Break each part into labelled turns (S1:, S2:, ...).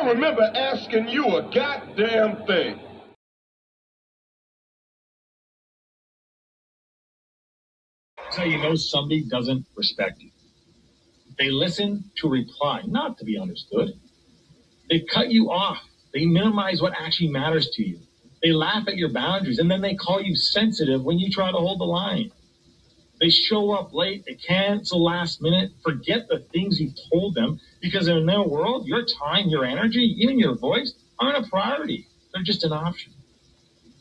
S1: don't remember asking you a goddamn thing.
S2: That's how you know somebody doesn't respect you. They listen to reply, not to be understood. They cut you off. They minimize what actually matters to you. They laugh at your boundaries, and then they call you sensitive when you try to hold the line. They show up late, they cancel last minute, forget the things you've told them, because in their world, your time, your energy, even your voice aren't a priority. They're just an option.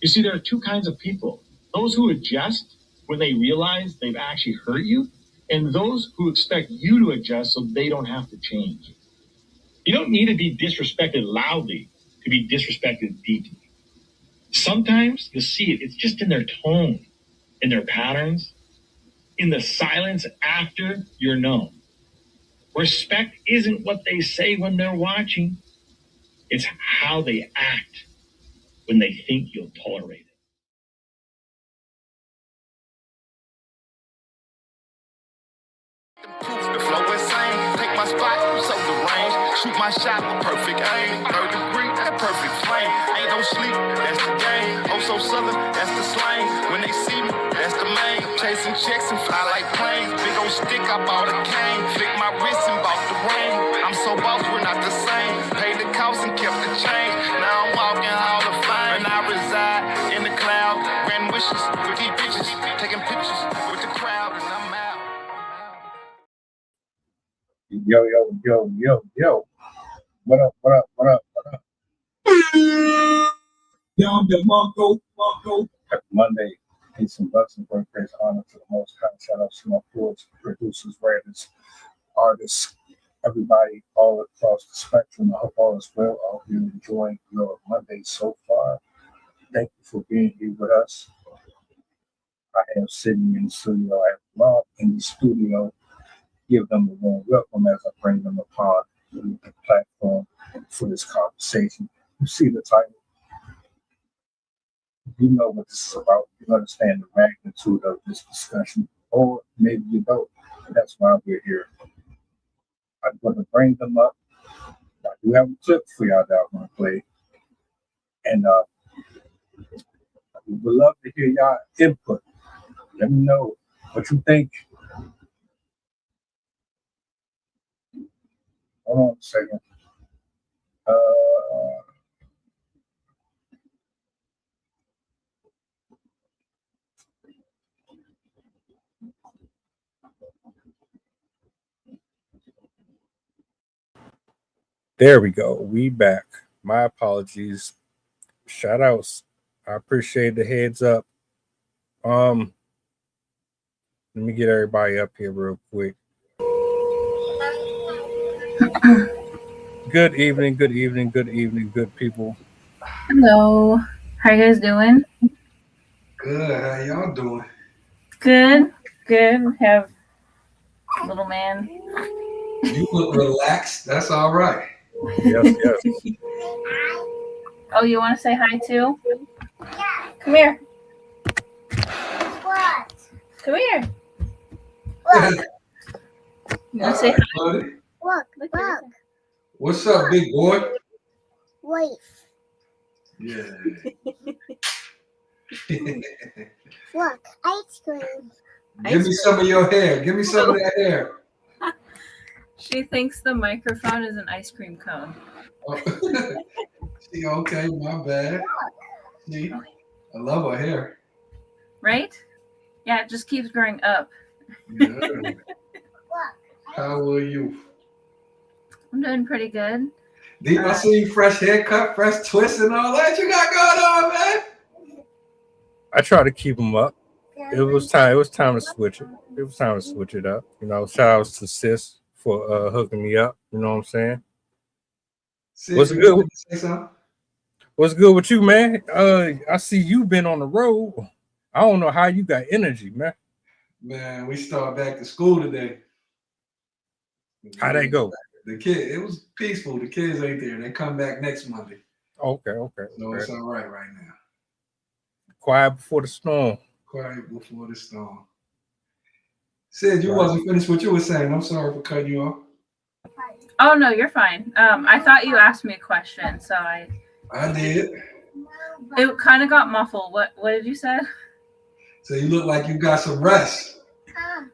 S2: You see, there are two kinds of people. Those who adjust when they realize they've actually hurt you, and those who expect you to adjust so they don't have to change. You don't need to be disrespected loudly to be disrespected deeply. Sometimes you'll see it. It's just in their tone, in their patterns, in the silence after you're known. Respect isn't what they say when they're watching. It's how they act when they think you'll tolerate it.
S3: The flow insane, take my spot, so the range. Shoot my shot with perfect aim. 3rd degree, that perfect flame. Ain't no sleep, that's the game. Oh, so southern, that's the slang. When they see me, that's the main. Chasing checks and fly like planes. Big old stick, I bought a cane. Flick my wrist and bought the ring. I'm so boss, we're not the same. Paid the cost and kept the change. Now I'm walking Hall of Fame. And I reside in the cloud. Grand wishes with these bitches. Taking pictures with the crowd, and I'm out.
S4: Yo, yo, yo, yo, yo. What up, what up, what up, what up?
S5: Yo, the Marco.
S4: Happy Monday. Peace and blessings, praise, honor to the Most High. Shout out to my poets, producers, writers, artists, everybody all across the spectrum. I hope all is well. I hope you're enjoying your Monday so far. Thank you for being here with us. I have sitting in the studio. I have Rob in the studio. Give them a warm welcome as I bring them upon the platform for this conversation. You see the title. You know what this is about. You understand the magnitude of this discussion, or maybe you don't. That's why we're here. I'm going to bring them up. I do have a clip for y'all that I'm going to play. And we would love to hear y'all input. Let me know what you think. Hold on a second. There we go. We back. My apologies. Shout outs. I appreciate the heads up. Let me get everybody up here real quick. Good evening, good evening, good evening, good people.
S6: Hello. How you guys doing?
S5: Good. How y'all doing?
S6: Good. Have little man.
S5: You look relaxed. That's all right.
S4: Yes.
S6: Oh, you want to say hi too? Come here.
S7: What?
S6: Come here.
S7: Look.
S6: You want to say hi?
S5: Buddy.
S7: Look.
S5: What's up, big boy?
S7: Wait.
S5: Yeah.
S7: Look. Ice cream.
S5: Give me some of your hair. Give me some of that hair.
S6: She thinks the microphone is an ice cream cone.
S5: Oh. See, okay, my bad. See, I love her hair.
S6: Right? Yeah, it just keeps growing up.
S5: Yeah. How are you?
S6: I'm doing pretty good.
S5: Deep, I see you fresh haircut, fresh twist, and all that you got going on, man.
S4: I try to keep them up. It was time to switch it. It was time to switch it up. You know, shout outs to Sis for hooking me up. You know what I'm saying?
S5: See,
S4: What's good?
S5: Say something?
S4: What's good with you, man? I see you been on the road. I don't know how you got energy, man.
S5: Man, we start back to school today.
S4: How'd that go?
S5: The kid, it was peaceful. The kids ain't there. They come back next Monday.
S4: Okay.
S5: So it's all right now.
S4: Quiet before the storm.
S5: Quiet before the storm. Sid, you wasn't finished what you were saying. I'm sorry for cutting you off.
S6: Oh no, you're fine. I thought you asked me a question, so
S5: I did.
S6: it kind of got muffled. What did you say?
S5: So you look like you got some rest.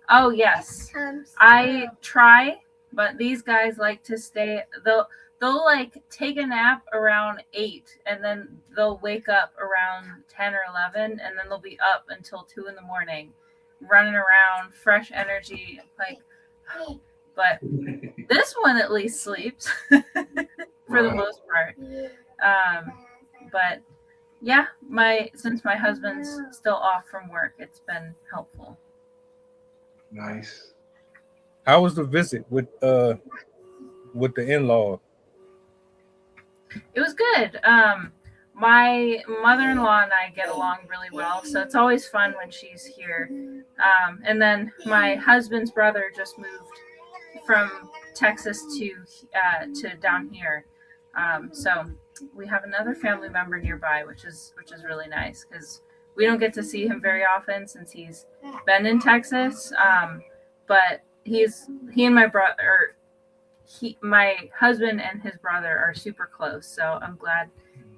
S6: Oh yes, I try, but these guys like to stay. They'll like take a nap around 8, and then they'll wake up around 10 or 11, and then they'll be up until 2 in the morning, running around, fresh energy. Like, but this one at least sleeps for the most part. But yeah, since my husband's still off from work, it's been helpful.
S5: Nice.
S4: How was the visit with the in-law?
S6: It was good. My mother-in-law and I get along really well, so it's always fun when she's here. And then my husband's brother just moved from Texas to down here, so we have another family member nearby, which is really nice because we don't get to see him very often since he's been in Texas. But he and my brother. My husband and his brother are super close, so I'm glad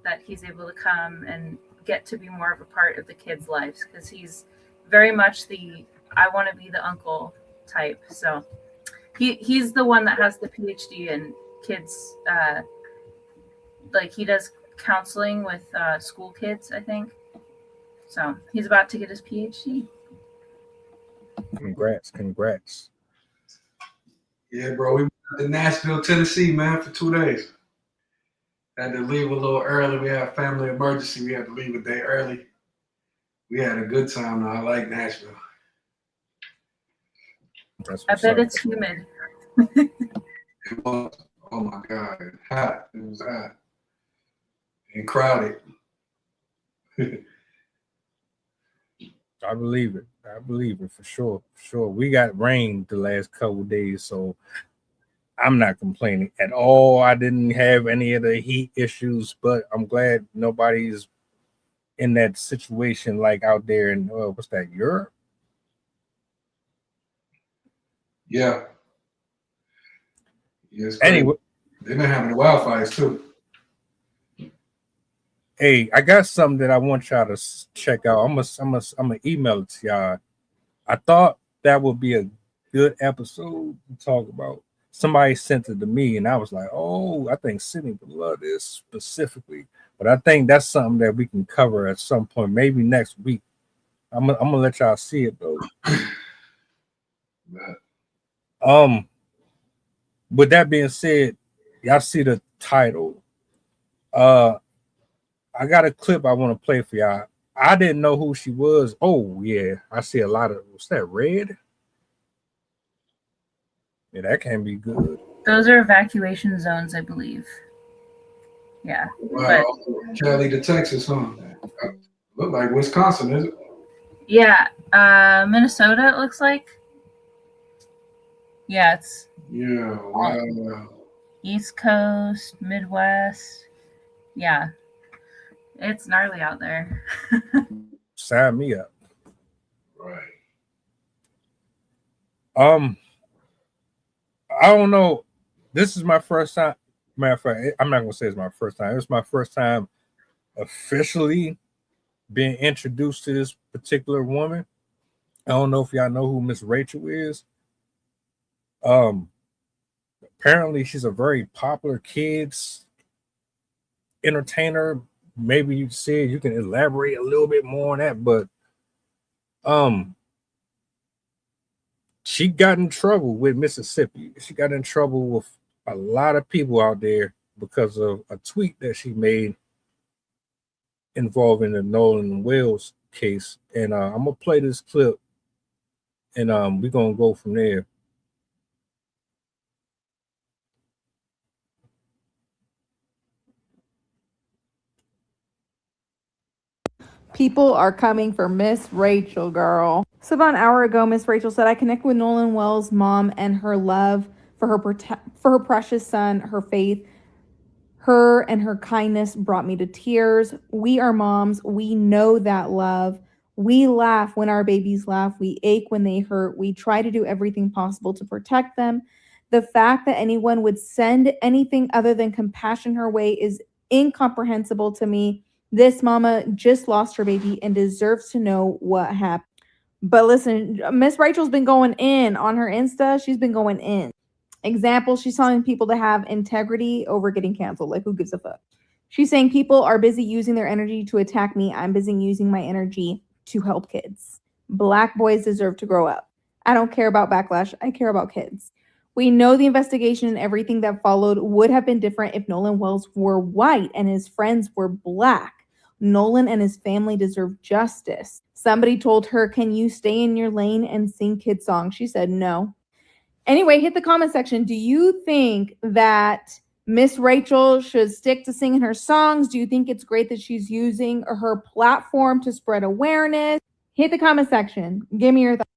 S6: that he's able to come and get to be more of a part of the kids' lives because he's very much the I want to be the uncle type. So he's the one that has the PhD in kids. Like he does counseling with school kids, I think. So he's about to get his PhD.
S4: Congrats.
S5: Yeah, bro. We went to Nashville, Tennessee, man, for 2 days. Had to leave a little early. We had a family emergency. We had to leave a day early. We had a good time, though. I like Nashville.
S6: I bet it's humid.
S5: It was. Oh, my God. It was hot. It was hot. And crowded.
S4: I believe it for sure. We got rain the last couple of days, so I'm not complaining at all. I didn't have any of the heat issues, but I'm glad nobody's in that situation like out there in what's that, Europe?
S5: Yeah. Yes.
S4: Anyway,
S5: they've been having wildfires too.
S4: Hey, I got something that I want y'all to check out. I'm gonna email it to y'all. I thought that would be a good episode to talk about. Somebody sent it to me, and I was like, "Oh, I think Sydney would love this specifically." But I think that's something that we can cover at some point, maybe next week. I'm gonna let y'all see it though. With that being said, y'all see the title. I got a clip I want to play for y'all. I didn't know who she was. Oh yeah, I see a lot of. What's that, red? Yeah, that can be good.
S6: Those are evacuation zones, I believe. Yeah.
S5: Wow, Cali to Texas, huh? Look like Wisconsin, is it?
S6: Yeah, Minnesota. It looks like. Yeah, it's.
S5: Yeah. Wow.
S6: East Coast, Midwest. Yeah, it's gnarly out there.
S4: Sign me up.
S5: Right.
S4: I don't know. This is my first time. Matter of fact, I'm not gonna say it's my first time. It's my first time officially being introduced to this particular woman. I don't know if y'all know who Miss Rachel is. Apparently she's a very popular kids entertainer. Maybe you see you can elaborate a little bit more on that, but she got in trouble with Mississippi. She got in trouble with a lot of people out there because of a tweet that she made involving the Nolan and Wells case. And I'm gonna play this clip, and we're gonna go from there.
S8: People are coming for Miss Rachel, girl. So about an hour ago, Miss Rachel said, I connect with Nolan Wells' mom and her love for her precious son, her faith. Her and her kindness brought me to tears. We are moms. We know that love. We laugh when our babies laugh. We ache when they hurt. We try to do everything possible to protect them. The fact that anyone would send anything other than compassion her way is incomprehensible to me. This mama just lost her baby and deserves to know what happened. But listen, Miss Rachel's been going in on her Insta. She's been going in. Example, she's telling people to have integrity over getting canceled. Like, who gives a fuck? She's saying people are busy using their energy to attack me. I'm busy using my energy to help kids. Black boys deserve to grow up. I don't care about backlash. I care about kids. We know the investigation and everything that followed would have been different if Nolan Wells were white and his friends were black. Nolan and his family deserve justice. Somebody told her, "Can you stay in your lane and sing kid songs?" She said no. Anyway, hit the comment section. Do you think that Miss Rachel should stick to singing her songs? Do you think it's great that she's using her platform to spread awareness? Hit the comment section. Give me your thoughts.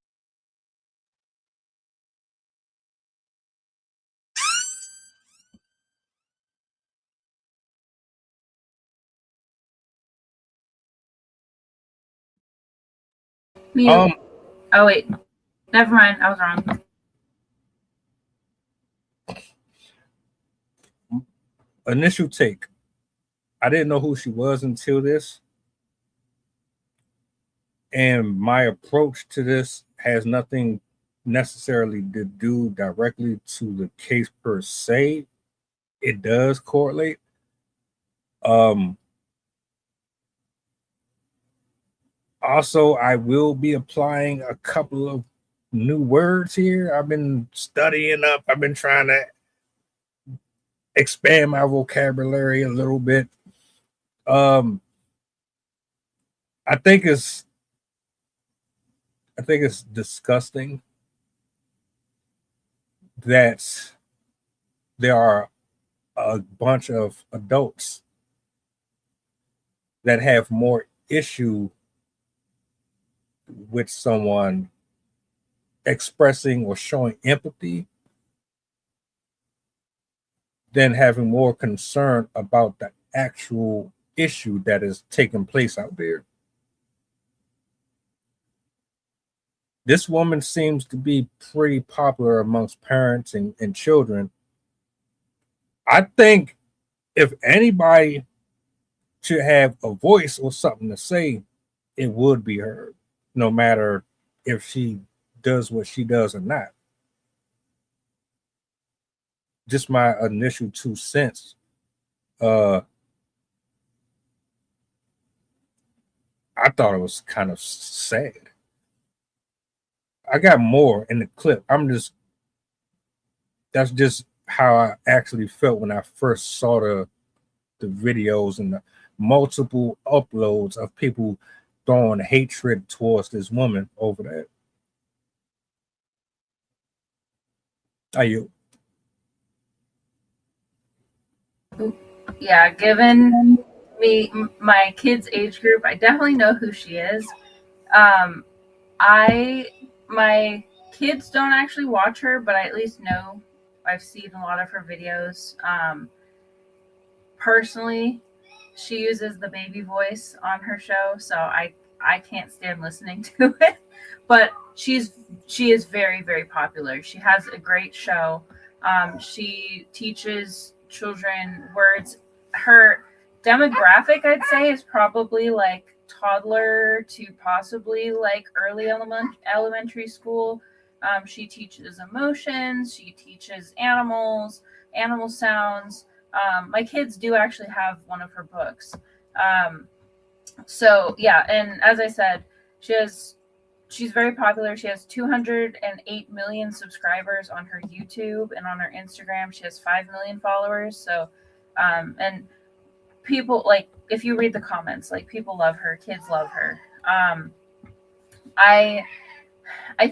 S6: Mute. Oh wait, never mind. I was wrong.
S4: Initial take. I didn't know who she was until this. And my approach to this has nothing necessarily to do directly to the case per se. It does correlate. Also, I will be applying a couple of new words here. I've been studying up. I've been trying to expand my vocabulary a little bit. I think it's disgusting that there are a bunch of adults that have more issue with someone expressing or showing empathy than having more concern about the actual issue that is taking place out there. This woman seems to be pretty popular amongst parents and children. I think if anybody should have a voice or something to say, it would be her, no matter if she does what she does or not. Just my initial 2 cents. I thought it was kind of sad. I got more in the clip. That's just how I actually felt when I first saw the videos and the multiple uploads of people throwing hatred towards this woman over that. Are you?
S6: Yeah, given me my kids' age group, I definitely know who she is. My kids don't actually watch her, but I at least know I've seen a lot of her videos. Personally, she uses the baby voice on her show, so I can't stand listening to it. But she is very, very popular. She has a great show. She teaches children words. Her demographic, I'd say, is probably like toddler to possibly like early elementary school. She teaches emotions. She teaches animal sounds. My kids do actually have one of her books. So yeah, and as I said, she's very popular. She has 208 million subscribers on her YouTube, and on her Instagram she has 5 million followers. So and people, like, if you read the comments, like, people love her, kids love her. I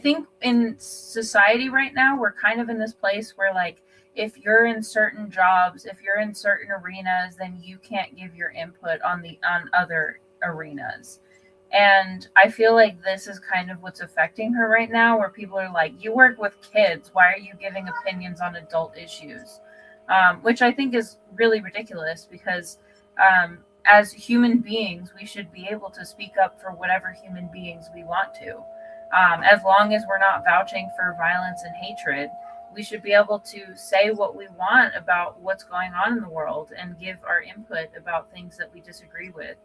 S6: think in society right now we're kind of in this place where, like, if you're in certain jobs, if you're in certain arenas, then you can't give your input on other arenas. And I feel like this is kind of what's affecting her right now, where people are like, you work with kids, why are you giving opinions on adult issues? Which I think is really ridiculous, because as human beings, we should be able to speak up for whatever human beings we want to. As long as we're not vouching for violence and hatred, we should be able to say what we want about what's going on in the world and give our input about things that we disagree with.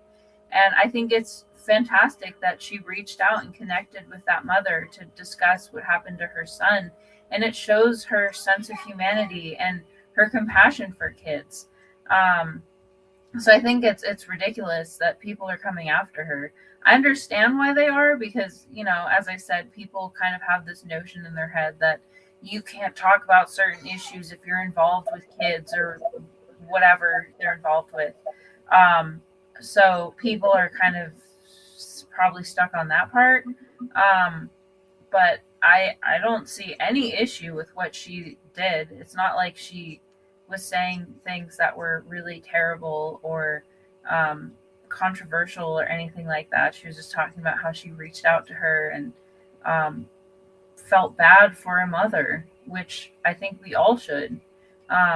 S6: And I think it's fantastic that she reached out and connected with that mother to discuss what happened to her son. And it shows her sense of humanity and her compassion for kids. So I think it's ridiculous that people are coming after her. I understand why they are, because, as I said, people kind of have this notion in their head that you can't talk about certain issues if you're involved with kids or whatever they're involved with. So people are kind of probably stuck on that part. But I don't see any issue with what she did. It's not like she was saying things that were really terrible or controversial or anything like that. She was just talking about how she reached out to her and felt bad for a mother, which I think we all should,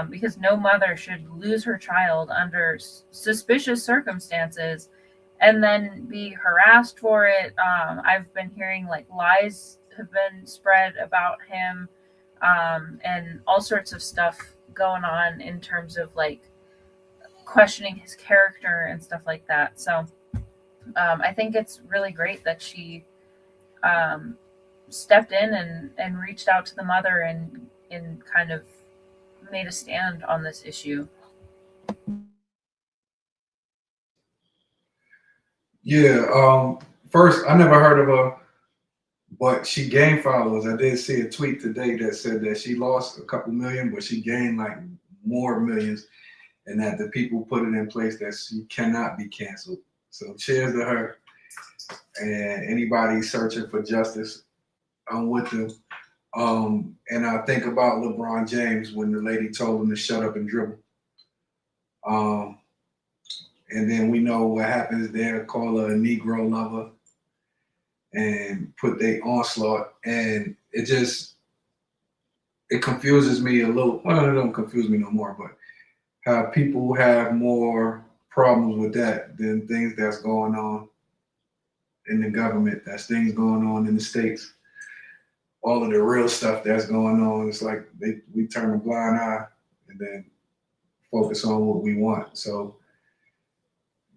S6: because no mother should lose her child under suspicious circumstances and then be harassed for it. I've been hearing like lies have been spread about him, and all sorts of stuff going on in terms of like questioning his character and stuff like that. So I think it's really great that she stepped in and reached out to the mother and kind of made a stand on this issue.
S5: Yeah. First, I never heard of her, but she gained followers. I did see a tweet today that said that she lost a couple million, but she gained like more millions, and that the people put it in place that she cannot be canceled. So cheers to her. And anybody searching for justice, I'm with them. And I think about LeBron James when the lady told him to shut up and dribble. And then we know what happens there, call her a Negro lover and put they onslaught. And it confuses me a little. Well, it don't confuse me no more, but how people have more problems with that than things that's going on in the government, that's things going on in the states. All of the real stuff that's going on, it's like we turn a blind eye and then focus on what we want. So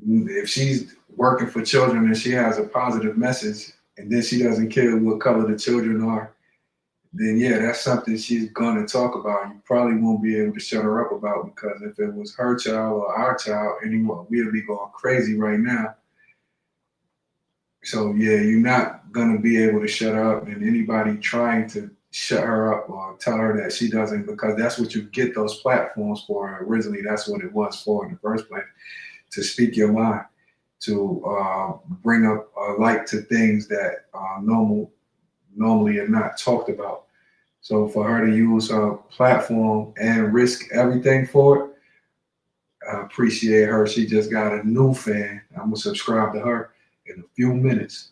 S5: if she's working for children and she has a positive message and then she doesn't care what color the children are, then yeah, that's something she's going to talk about. You probably won't be able to shut her up about, because if it was her child or our child anymore, we'd be going crazy right now. So yeah, you're not going to be able to shut her up, and anybody trying to shut her up or tell her that she doesn't, because that's what you get those platforms for. Originally, that's what it was for in the first place, to speak your mind, to bring up light to things that normally are not talked about. So for her to use her platform and risk everything for it, I appreciate her. She just got a new fan. I'm gonna subscribe to her in a few minutes.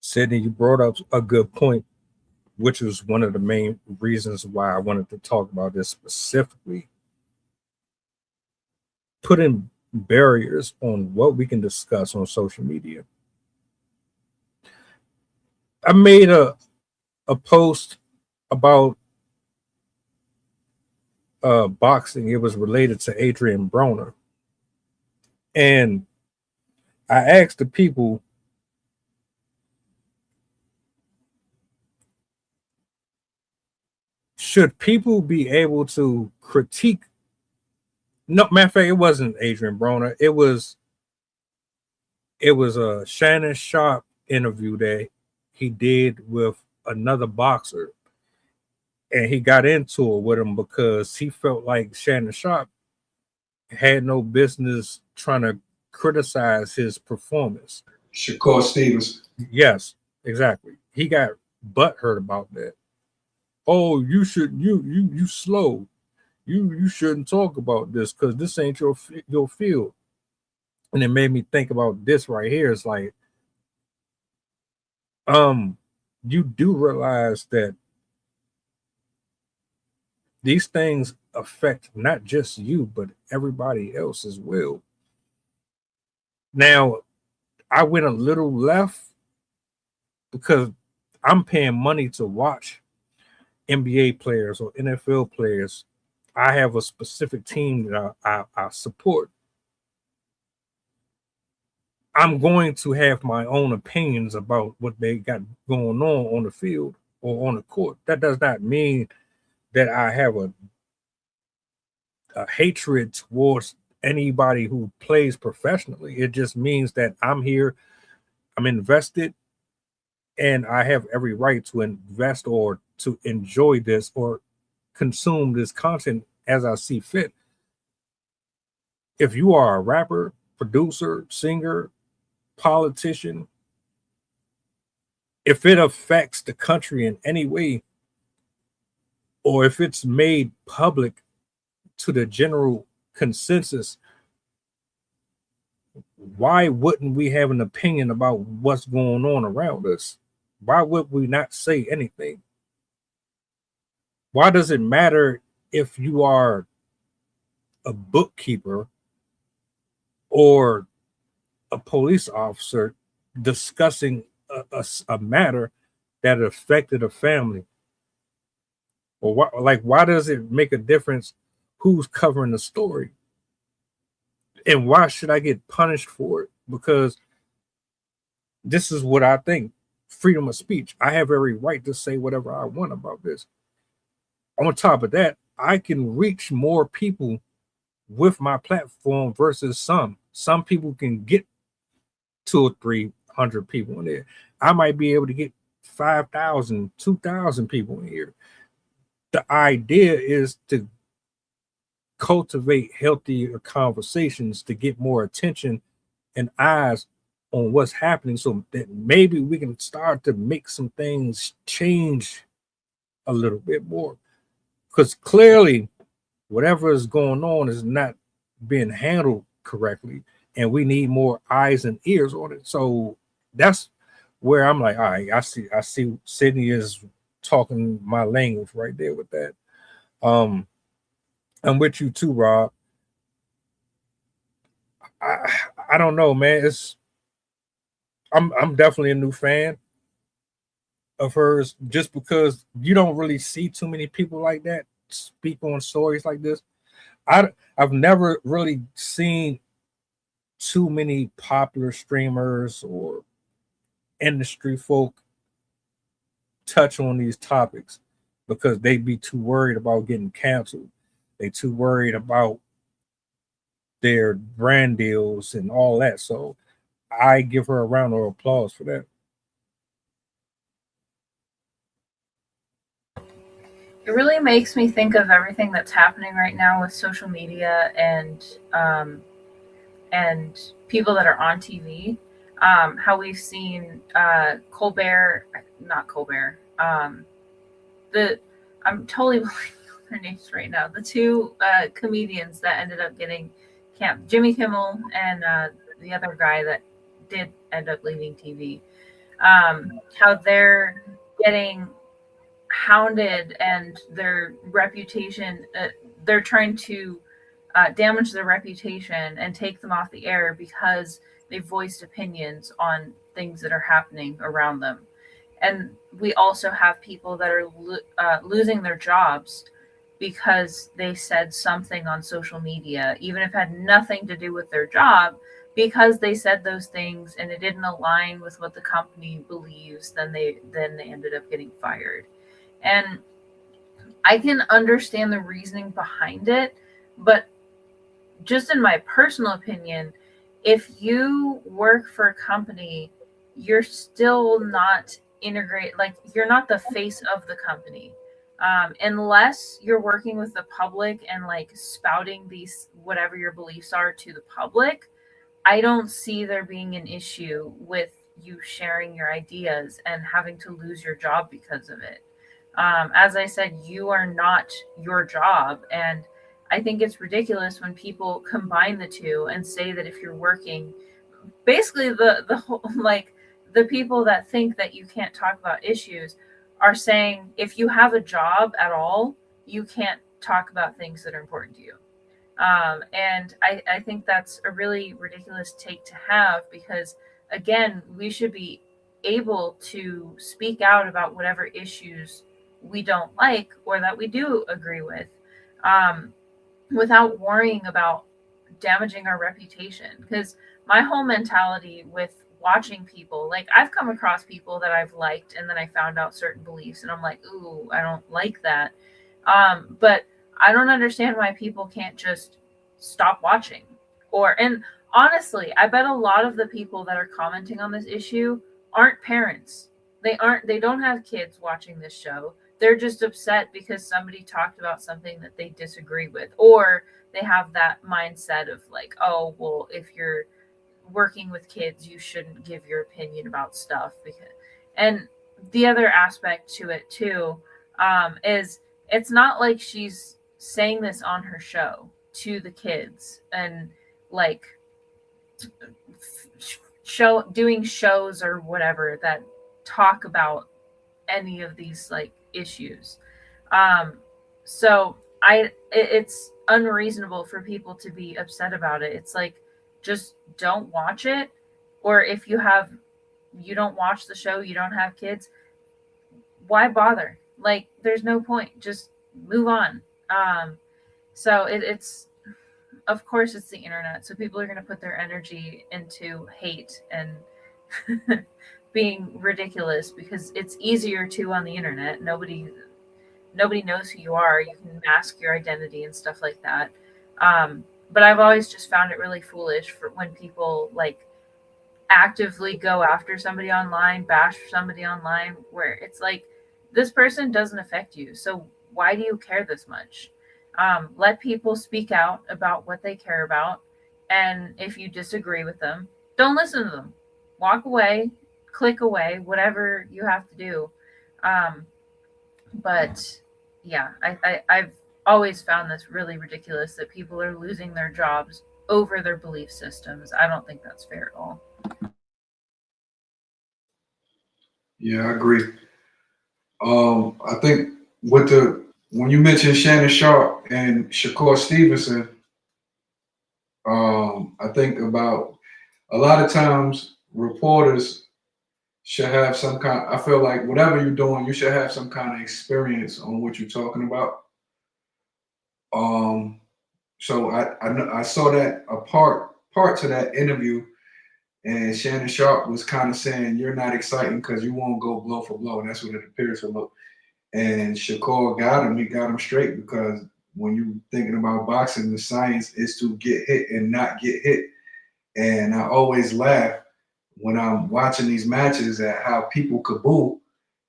S9: Sydney, you brought up a good point, which was one of the main reasons why I wanted to talk about this specifically. Putting barriers on what we can discuss on social media. I made a post about boxing. It was related to Adrian Broner. And I asked the people, should people be able to critique? No, matter of fact, it wasn't Adrian Broner. It was a Shannon Sharp interview that he did with another boxer. And he got into it with him because he felt like Shannon Sharp had no business trying to criticize his performance.
S5: Shakur Stevens.
S9: Yes, exactly. He got butthurt about that. Oh, you slow. You shouldn't talk about this because this ain't your field. And it made me think about this right here. It's like, you do realize that these things affect not just you, but everybody else as well. Now, I went a little left because I'm paying money to watch NBA players or NFL players. I have a specific team that I support. I'm going to have my own opinions about what they got going on the field or on the court. That does not mean that I have a hatred towards anybody who plays professionally. It just means that I'm here, I'm invested, and I have every right to invest or to enjoy this or consume this content as I see fit. If you are a rapper, producer, singer, politician, if it affects the country in any way, or if it's made public to the general consensus, why wouldn't we have an opinion about what's going on around us? Why would we not say anything? Why does it matter if you are a bookkeeper or a police officer discussing a matter that affected a family? Or why does it make a difference who's covering the story? And why should I get punished for it? Because this is what I think. Freedom of speech. I have every right to say whatever I want about this. On top of that, I can reach more people with my platform versus some. Some people can get 200 or 300 people in there. I might be able to get 5,000, 2,000 people in here. The idea is to cultivate healthier conversations to get more attention and eyes on what's happening so that maybe we can start to make some things change a little bit more. Because clearly, whatever is going on is not being handled correctly, and we need more eyes and ears on it. So that's where I'm like, all right, I see Sydney is talking my language right there with that. I'm with you too, Rob. I don't know, man. I'm definitely a new fan of hers just because you don't really see too many people like that speak on stories like this. I've never really seen too many popular streamers or industry folk touch on these topics because they be too worried about getting canceled. They too worried about their brand deals and all that. So I give her a round of applause for that.
S6: It really makes me think of everything that's happening right now with social media and people that are on TV. How we've seen Colbert, not Colbert. The I'm totally blanking on their names right now. The two comedians that ended up getting camped, Jimmy Kimmel and the other guy that did end up leaving TV. How they're getting hounded and their reputation, they're trying to damage their reputation and take them off the air because they voiced opinions on things that are happening around them. And we also have people that are losing their jobs because they said something on social media, even if it had nothing to do with their job, because they said those things and it didn't align with what the company believes, then they ended up getting fired. And I can understand the reasoning behind it, but just in my personal opinion, if you work for a company, you're still not integrate, like you're not the face of the company, unless you're working with the public and like spouting these whatever your beliefs are to the public. I don't see there being an issue with you sharing your ideas and having to lose your job because of it. As I said, you are not your job. And I think it's ridiculous when people combine the two and say that if you're working, basically the whole, like the people that think that you can't talk about issues are saying if you have a job at all, you can't talk about things that are important to you. And I think that's a really ridiculous take to have because, again, we should be able to speak out about whatever issues we don't like or that we do agree with, without worrying about damaging our reputation. Because my whole mentality with watching people, like I've come across people that I've liked and then I found out certain beliefs and I'm like, ooh, I don't like that. But I don't understand why people can't just stop watching. And honestly, I bet a lot of the people that are commenting on this issue aren't parents. They don't have kids watching this show. They're just upset because somebody talked about something that they disagree with, or they have that mindset of like, oh, well, if you're working with kids, you shouldn't give your opinion about stuff. And the other aspect to it too, is it's not like she's saying this on her show to the kids and like doing shows or whatever that talk about any of these like issues. So it's unreasonable for people to be upset about it. It's like, just don't watch it. Or if you don't watch the show, you don't have kids, why bother? Like, there's no point. Just move on. So it's, of course, it's the internet. So people are going to put their energy into hate and being ridiculous because it's easier to on the internet. Nobody knows who you are. You can mask your identity and stuff like that. But I've always just found it really foolish for when people like actively go after somebody online, bash somebody online, where it's like, this person doesn't affect you. So why do you care this much? Let people speak out about what they care about. And if you disagree with them, don't listen to them. Walk away, click away, whatever you have to do. But yeah, I've always found this really ridiculous that people are losing their jobs over their belief systems. I don't think that's fair at all.
S5: Yeah, I agree. I think when you mentioned Shannon Sharp and Shakur Stevenson, I think about a lot of times reporters should have some kind. I feel like whatever you're doing, you should have some kind of experience on what you're talking about. So I saw that a part to that interview, and Shannon Sharp was kind of saying you're not exciting because you won't go blow for blow. That's what it appears to look. And Shakur got him. He got him straight because when you're thinking about boxing, the science is to get hit and not get hit. And I always laugh when I'm watching these matches at how people could boo.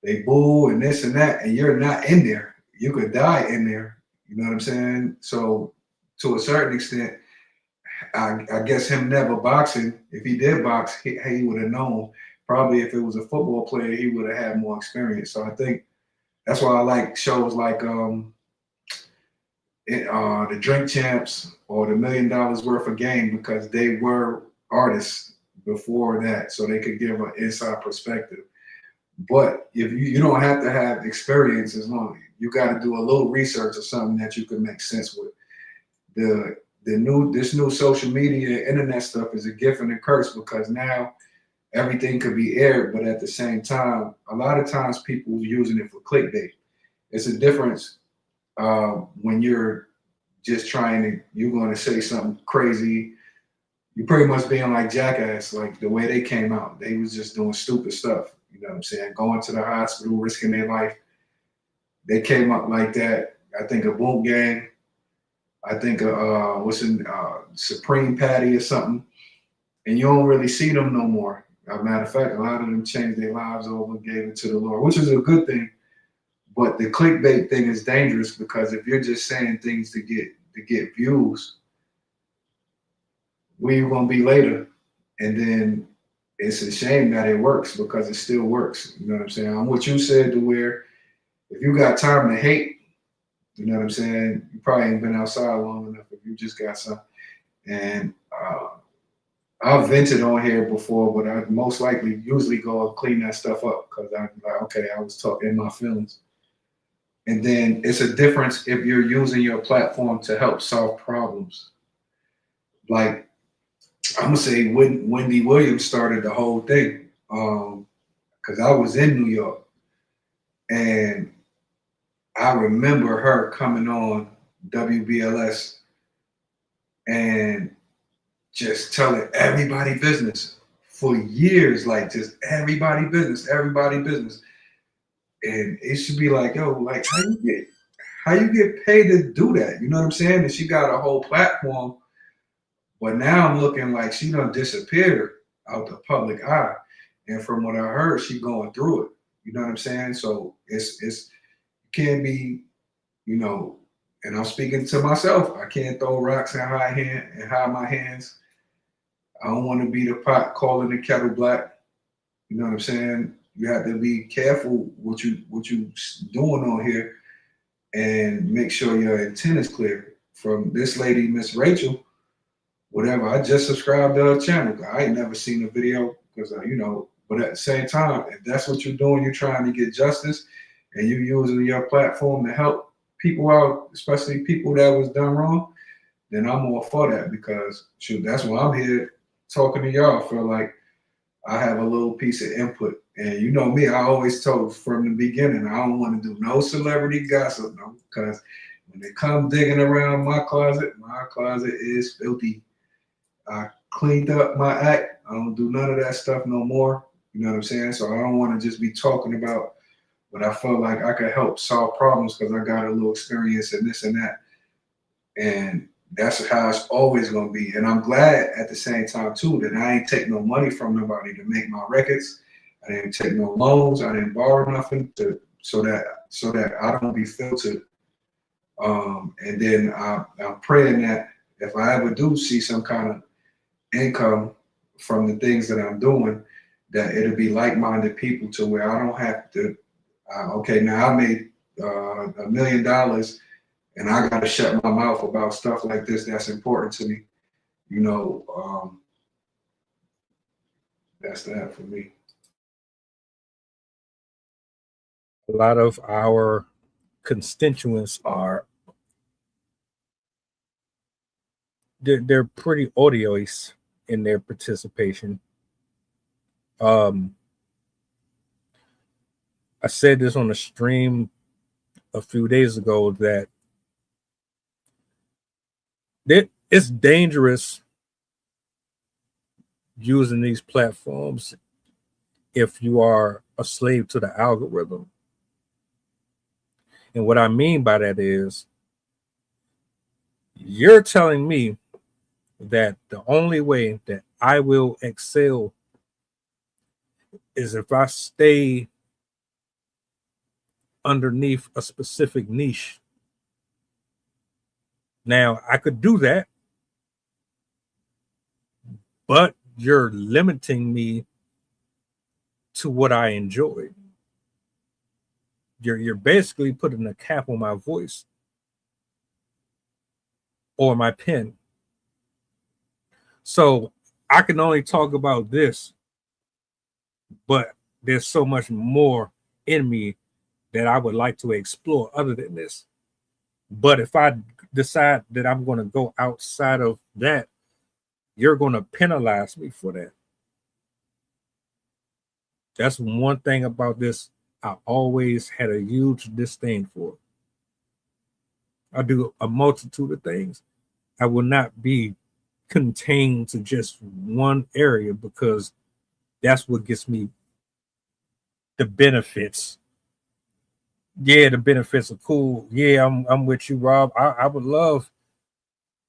S5: They boo and this and that, and you're not in there. You could die in there. You know what I'm saying? So to a certain extent, I guess him never boxing, if he did box, he would have known. Probably if it was a football player, he would have had more experience. So I think that's why I like shows like the Drink Champs or the $1 Million Worth of Game, because they were artists before that, so they could give an inside perspective. But if you don't have to have experience, as long you got to do a little research or something that you can make sense with. This new social media internet stuff is a gift and a curse, because now everything could be aired, but at the same time, a lot of times people are using it for clickbait. It's a difference when you're just you're going to say something crazy. You're pretty much being like Jackass, like the way they came out. They was just doing stupid stuff. You know what I'm saying? Going to the hospital, risking their life. They came up like that. I think a Boom Gang. I think Supreme Patty or something. And you don't really see them no more. As a matter of fact, a lot of them changed their lives over and gave it to the Lord, which is a good thing. But the clickbait thing is dangerous, because if you're just saying things to get views, where you gonna be later? And then it's a shame that it works, because it still works. You know what I'm saying? What you said, to where if you got time to hate, you know what I'm saying, you probably ain't been outside long enough if you just got some. And I've vented on here before, but I most likely usually go and clean that stuff up, because I'm like, okay, I was talking in my feelings. And then it's a difference if you're using your platform to help solve problems. Like, I'm gonna say Wendy Williams started the whole thing. because I was in New York, and I remember her coming on WBLS and just telling everybody business for years, like just everybody business. And it should be like, yo, like how you get paid to do that? You know what I'm saying? And she got a whole platform, but now I'm looking like she done disappeared out the public eye. And from what I heard, she going through it. You know what I'm saying? So it's you can't be, you know, and I'm speaking to myself. I can't throw rocks and hide my hands. I don't want to be the pot calling the kettle black. You know what I'm saying? You have to be careful what you doing on here, and make sure your intent is clear. From this lady, Miss Rachel, whatever. I just subscribed to her channel. I ain't never seen the video because you know. But at the same time, if that's what you're doing, you're trying to get justice, and you're using your platform to help people out, especially people that was done wrong, then I'm all for that, because shoot, that's why I'm here talking to y'all. I feel like I have a little piece of input. And you know me, I always told from the beginning, I don't want to do no celebrity gossip, no, because when they come digging around my closet is filthy. I cleaned up my act. I don't do none of that stuff no more. You know what I'm saying? So I don't want to just be talking about, but I felt like I could help solve problems because I got a little experience in this and that. And that's how it's always gonna be. And I'm glad at the same time too that I ain't take no money from nobody to make my records. I didn't take no loans. I didn't borrow nothing so that I don't be filtered. And then I'm praying that if I ever do see some kind of income from the things that I'm doing, that it'll be like-minded people to where I don't have to. Okay, now I made $1 million. And I got to shut my mouth about stuff like this that's important to me. You know, that's that for me.
S9: A lot of our constituents they're pretty odious in their participation. I said this on a stream a few days ago that it's dangerous using these platforms if you are a slave to the algorithm. And what I mean by that is you're telling me that the only way that I will excel is if I stay underneath a specific niche. Now, I could do that, but you're limiting me to what I enjoy. You're basically putting a cap on my voice or my pen. So I can only talk about this, but there's so much more in me that I would like to explore other than this. But if I decide that I'm going to go outside of that, you're going to penalize me for that. That's one thing about this I always had a huge disdain for. I do a multitude of things. I will not be contained to just one area because that's what gets me the benefits. Yeah, the benefits are cool. Yeah, I'm with you, Rob. I would love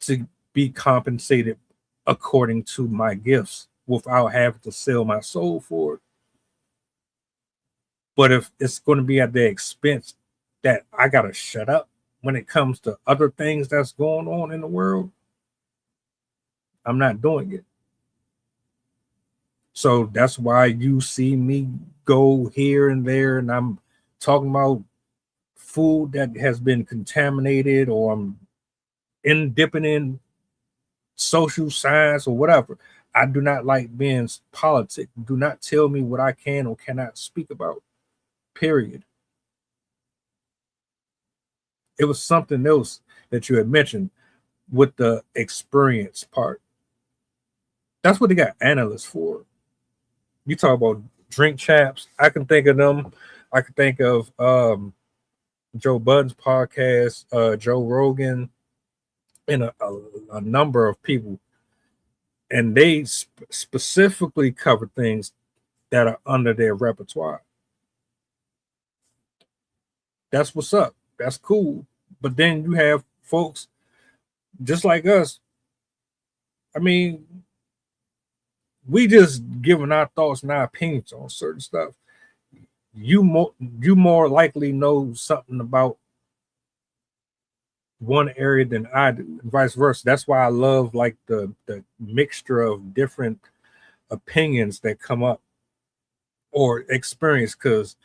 S9: to be compensated according to my gifts without having to sell my soul for it. But if it's going to be at the expense that I got to shut up when it comes to other things that's going on in the world, I'm not doing it. So that's why you see me go here and there, and I'm talking about food that has been contaminated, or I'm dipping in social science or whatever. I do not like being politic. Do not tell me what I can or cannot speak about. Period. It was something else that you had mentioned with the experience part. That's what they got analysts for. You talk about drink chaps. I can think of them. I can think of Joe Budden's podcast, Joe Rogan, and a number of people, and they specifically cover things that are under their repertoire. That's what's up. That's cool. But then you have folks just like us. I mean, we just giving our thoughts and our opinions on certain stuff. You more likely know something about one area than I do, and vice versa. That's why I love like the mixture of different opinions that come up or experience, because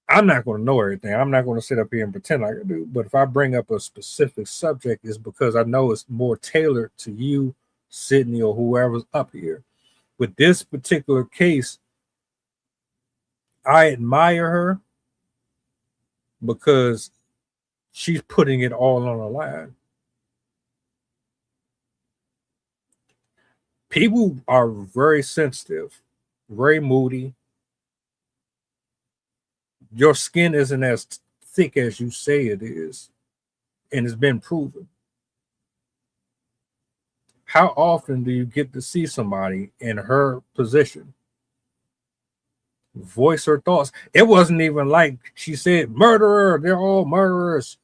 S9: I'm not going to know everything. I'm not going to sit up here and pretend like I do. But if I bring up a specific subject, it's because I know it's more tailored to you, Sydney, or whoever's up here. With this particular case, I admire her because she's putting it all on the line. People are very sensitive, very moody. Your skin isn't as thick as you say it is, and it's been proven. How often do you get to see somebody in her position voice her thoughts? It wasn't even like she said, murderer, they're all murderers.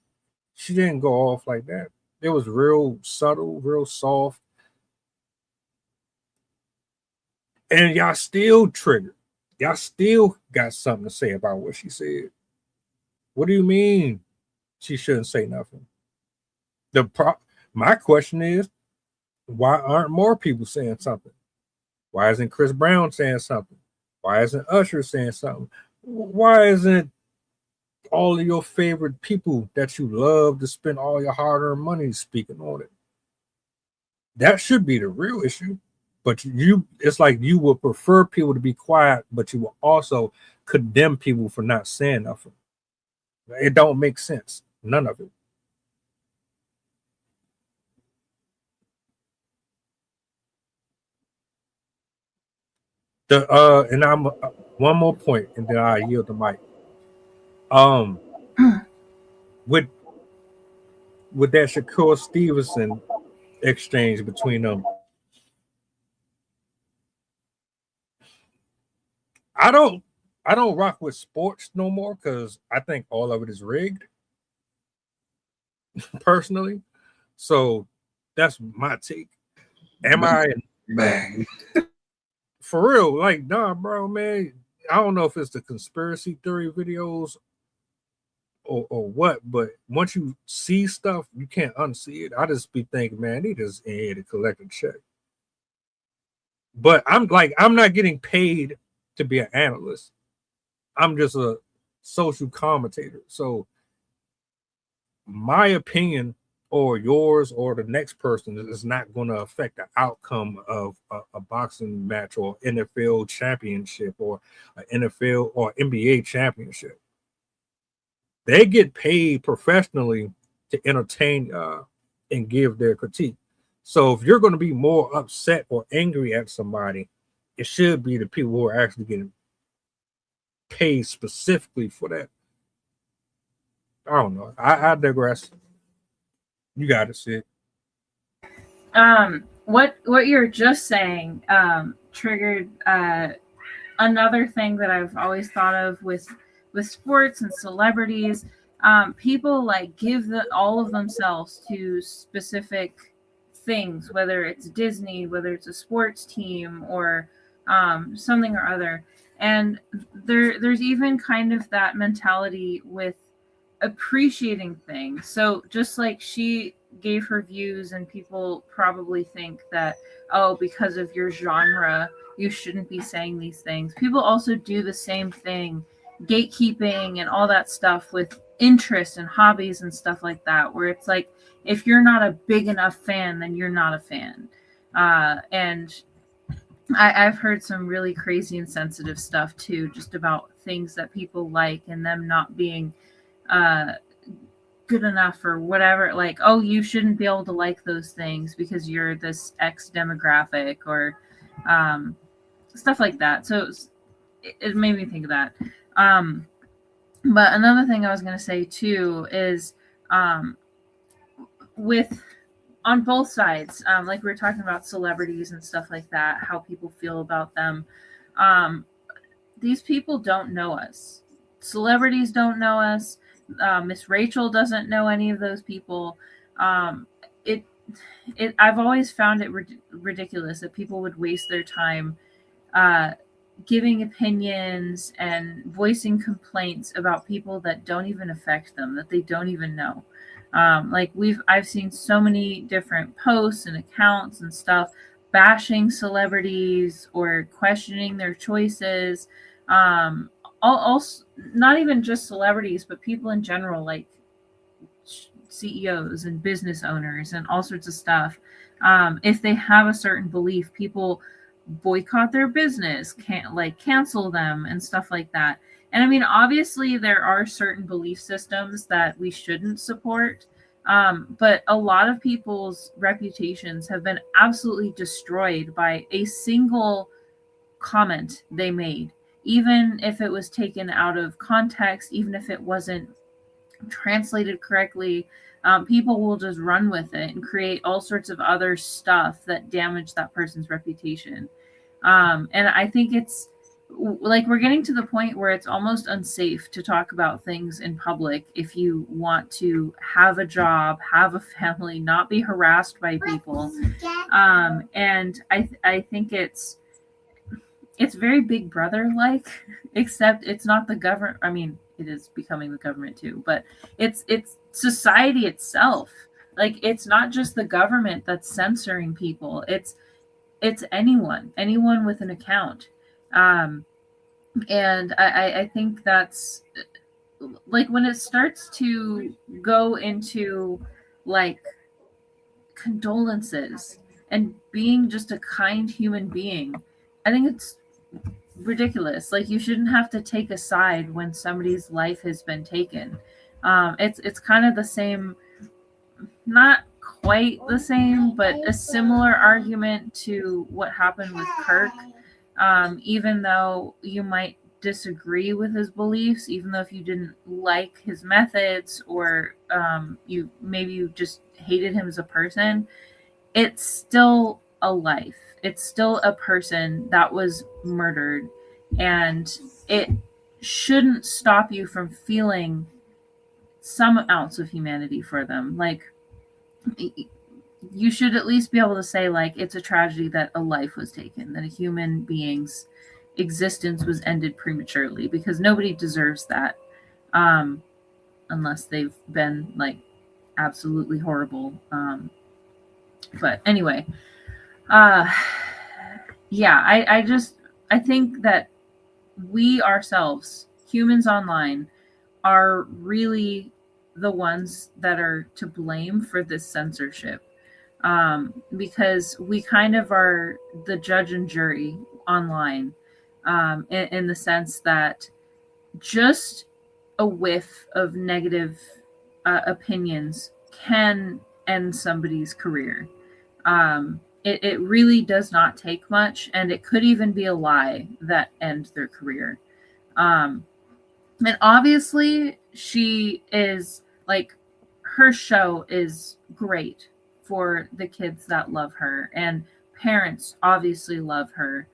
S9: She didn't go off like that. It was real subtle, real soft. And y'all still triggered. Y'all still got something to say about what she said. What do you mean she shouldn't say nothing? My question is, why aren't more people saying something? Why isn't Chris Brown saying something? Why isn't Usher saying something? Why isn't all of your favorite people that you love to spend all your hard-earned money speaking on it? That should be the real issue. But it's like you would prefer people to be quiet, but you will also condemn people for not saying nothing. It don't make sense. None of it. And I'm one more point, and then I yield the mic. With that Shakur Stevenson exchange between them, I don't rock with sports no more because I think all of it is rigged, personally. So that's my take. Am I
S5: bang?
S9: For real? Like, nah, bro, man. I don't know if it's the conspiracy theory videos or what, but once you see stuff, you can't unsee it. I just be thinking, man, they just in here to collect a check. But I'm not getting paid to be an analyst. I'm just a social commentator. So my opinion or yours or the next person is not going to affect the outcome of a boxing match or NFL championship or an NFL or NBA championship. They get paid professionally to entertain and give their critique. So if you're going to be more upset or angry at somebody, it should be the people who are actually getting paid specifically for that. I don't know. I digress. You got to see it.
S6: What you're just saying triggered another thing that I've always thought of with sports and celebrities. People like give all of themselves to specific things, whether it's Disney, whether it's a sports team, or something or other. And there's even kind of that mentality with appreciating things. So just like she gave her views, and people probably think that, oh, because of your genre, you shouldn't be saying these things. People also do the same thing, gatekeeping and all that stuff with interests and hobbies and stuff like that, where it's like, if you're not a big enough fan, then you're not a fan. And I've heard some really crazy and sensitive stuff too, just about things that people like and them not being good enough or whatever. Like, oh, you shouldn't be able to like those things because you're this X demographic, or stuff like that. So it made me think of that. But another thing I was going to say too is with on both sides, like we were talking about celebrities and stuff like that, how people feel about them. These people don't know us. Celebrities don't know us. Miss Rachel doesn't know any of those people. It I've always found it ridiculous that people would waste their time giving opinions and voicing complaints about people that don't even affect them, that they don't even know. Like I've seen so many different posts and accounts and stuff bashing celebrities or questioning their choices. Also, not even just celebrities, but people in general, like CEOs and business owners and all sorts of stuff. If they have a certain belief, people boycott their business, can't like cancel them and stuff like that. And I mean, obviously, there are certain belief systems that we shouldn't support. But a lot of people's reputations have been absolutely destroyed by a single comment they made, even if it was taken out of context, even if it wasn't translated correctly. People will just run with it and create all sorts of other stuff that damage that person's reputation. And I think it's like we're getting to the point where it's almost unsafe to talk about things in public if you want to have a job, have a family, not be harassed by people. And I think it's very Big Brother like, except it's not the government. I mean, it is becoming the government too, but it's society itself. Like, it's not just the government that's censoring people. It's anyone with an account. And I think that's like when it starts to go into like condolences and being just a kind human being, I think it's ridiculous. Like, you shouldn't have to take a side when somebody's life has been taken. It's kind of the same, not quite the same, but a similar argument to what happened with Kirk. Even though you might disagree with his beliefs, even though if you didn't like his methods, or you just hated him as a person, it's still a life. It's still a person that was murdered, and it shouldn't stop you from feeling some ounce of humanity for them. Like, you should at least be able to say, like, it's a tragedy that a life was taken, that a human being's existence was ended prematurely, because nobody deserves that, unless they've been like absolutely horrible. But anyway, yeah, I think that we ourselves, humans online, are really the ones that are to blame for this censorship, because we kind of are the judge and jury online, in the sense that just a whiff of negative opinions can end somebody's career. It really does not take much, and it could even be a lie that ends their career. And obviously, she is like, her show is great for the kids that love her, and parents obviously love her.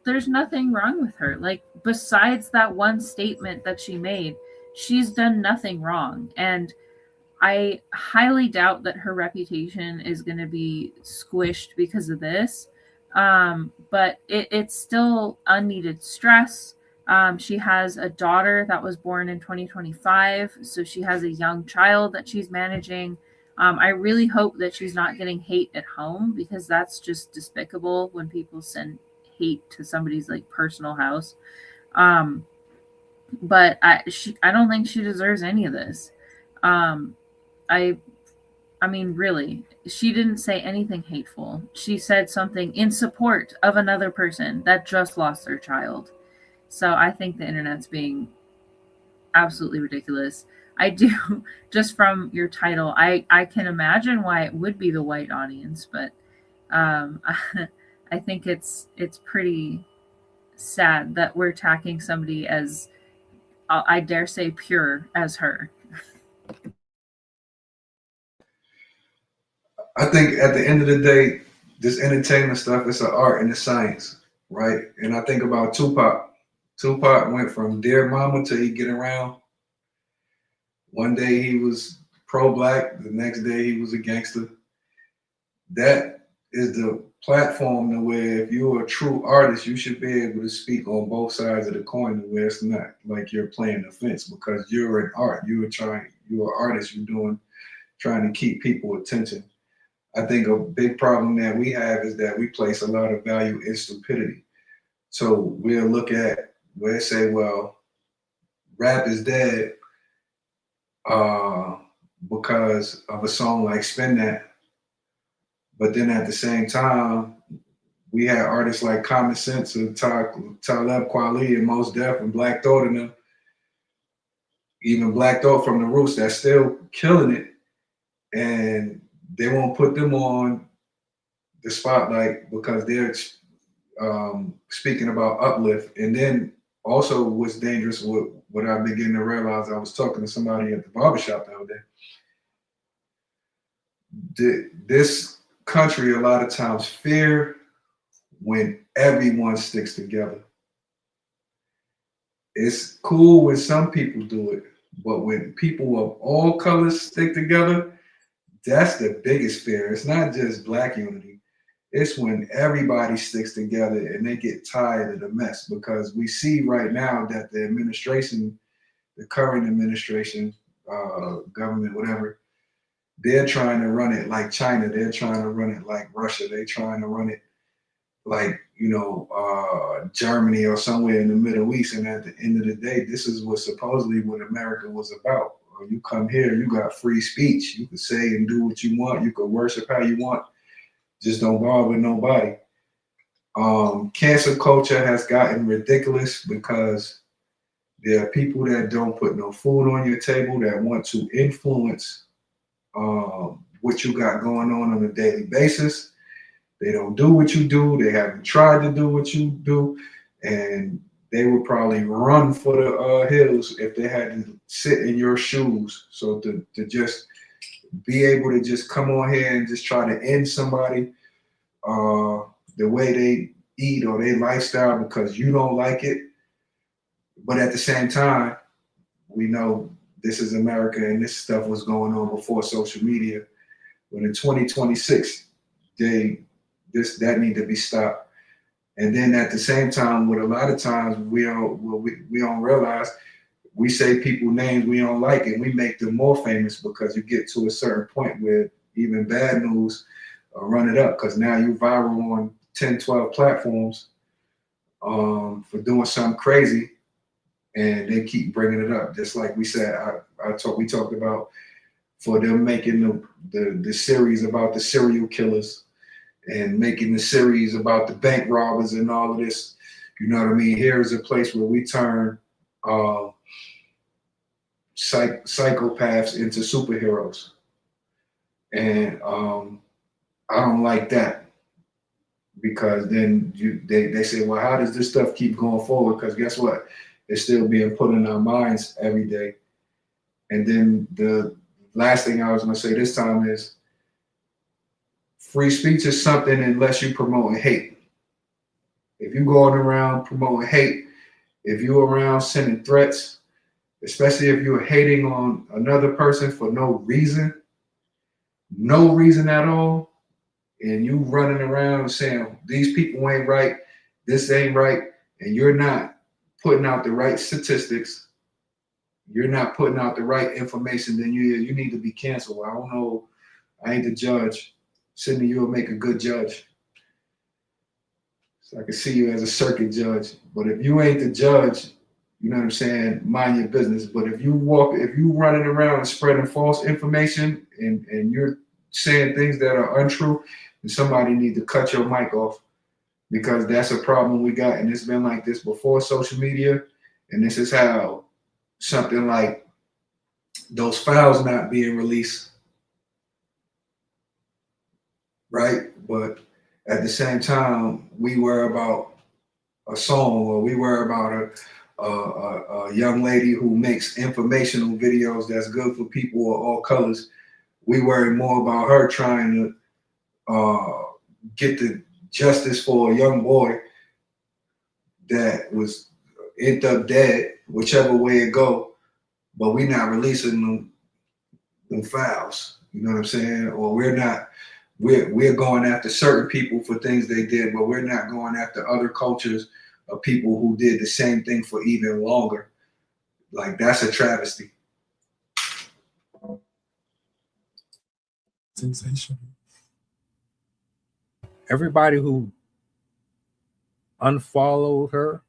S6: There's nothing wrong with her. Like, besides that one statement that she made, she's done nothing wrong. And I highly doubt that her reputation is going to be squished because of this. But it's still unneeded stress. She has a daughter that was born in 2025, so she has a young child that she's managing. I really hope that she's not getting hate at home, because that's just despicable when people send hate to somebody's like personal house. But I don't think she deserves any of this. I mean, really, she didn't say anything hateful. She said something in support of another person that just lost their child. So I think the internet's being absolutely ridiculous. I do, just from your title, I can imagine why it would be the white audience, but I think it's pretty sad that we're attacking somebody as I dare say pure as her.
S5: I think at the end of the day, this entertainment stuff is an art and a science, right? And I think about Tupac. Tupac went from Dear Mama till he get around. One day he was pro-black, the next day he was a gangster. That is the platform to where if you're a true artist, you should be able to speak on both sides of the coin to where it's not like you're playing the fence because you're an art. You're an artist, trying to keep people attention. I think a big problem that we have is that we place a lot of value in stupidity. So we'll say, well, rap is dead because of a song like Spin That. But then at the same time, we had artists like Common Sense and Talib Kweli and Mos Def and Black Thought and them, even Black Thought from the Roots that's still killing it. And they won't put them on the spotlight because they're speaking about uplift. And then also what's dangerous, what I began to realize, I was talking to somebody at the barbershop the other day. This country a lot of times fear when everyone sticks together. It's cool when some people do it, but when people of all colors stick together, that's the biggest fear. It's not just Black unity. It's when everybody sticks together and they get tired of the mess because we see right now that the current administration, government, whatever, they're trying to run it like China. They're trying to run it like Russia. They're trying to run it like, Germany or somewhere in the Middle East. And at the end of the day, this is what America was about. You come here, you got free speech. You can say and do what you want. You can worship how you want. Just don't bother nobody. Cancel culture has gotten ridiculous because there are people that don't put no food on your table that want to influence what you got going on a daily basis. They don't do what you do. They haven't tried to do what you do, and they would probably run for the hills if they had to sit in your shoes. So to just be able to just come on here and just try to end somebody, the way they eat or their lifestyle because you don't like it. But at the same time, we know this is America and this stuff was going on before social media. But in 2026, that need to be stopped. And then at the same time, what a lot of times we don't realize, we say people names we don't like and we make them more famous because you get to a certain point where even bad news run it up because now you viral on 10, 12 platforms for doing something crazy and they keep bringing it up. Just like we said, we talked about for them making the series about the serial killers and making the series about the bank robbers and all of this. You know what I mean? Here is a place where we turn psychopaths into superheroes. And I don't like that because then they say, well, how does this stuff keep going forward? Because guess what? It's still being put in our minds every day. And then the last thing I was going to say this time is free speech is something unless you promote hate. If you're going around promoting hate, if you're around sending threats, especially if you're hating on another person for no reason at all, and you running around saying these people ain't right, this ain't right, and you're not putting out the right statistics, you're not putting out the right information, then you need to be canceled. I don't know. I ain't the judge. Sydney, you'll make a good judge. So I can see you as a circuit judge. But if you ain't the judge, you know what I'm saying, mind your business. But if you running around and spreading false information and you're saying things that are untrue, then somebody need to cut your mic off because that's a problem we got. And it's been like this before social media. And this is how something like those files not being released, right? But at the same time, we worry about a song, or we worry about a young lady who makes informational videos that's good for people of all colors. We worry more about her trying to get the justice for a young boy that was ended up dead, whichever way it go. But we're not releasing them files. You know what I'm saying? Or we're going after certain people for things they did, but we're not going after other cultures of people who did the same thing for even longer. Like, that's a travesty.
S9: Sensational. Everybody who unfollowed her,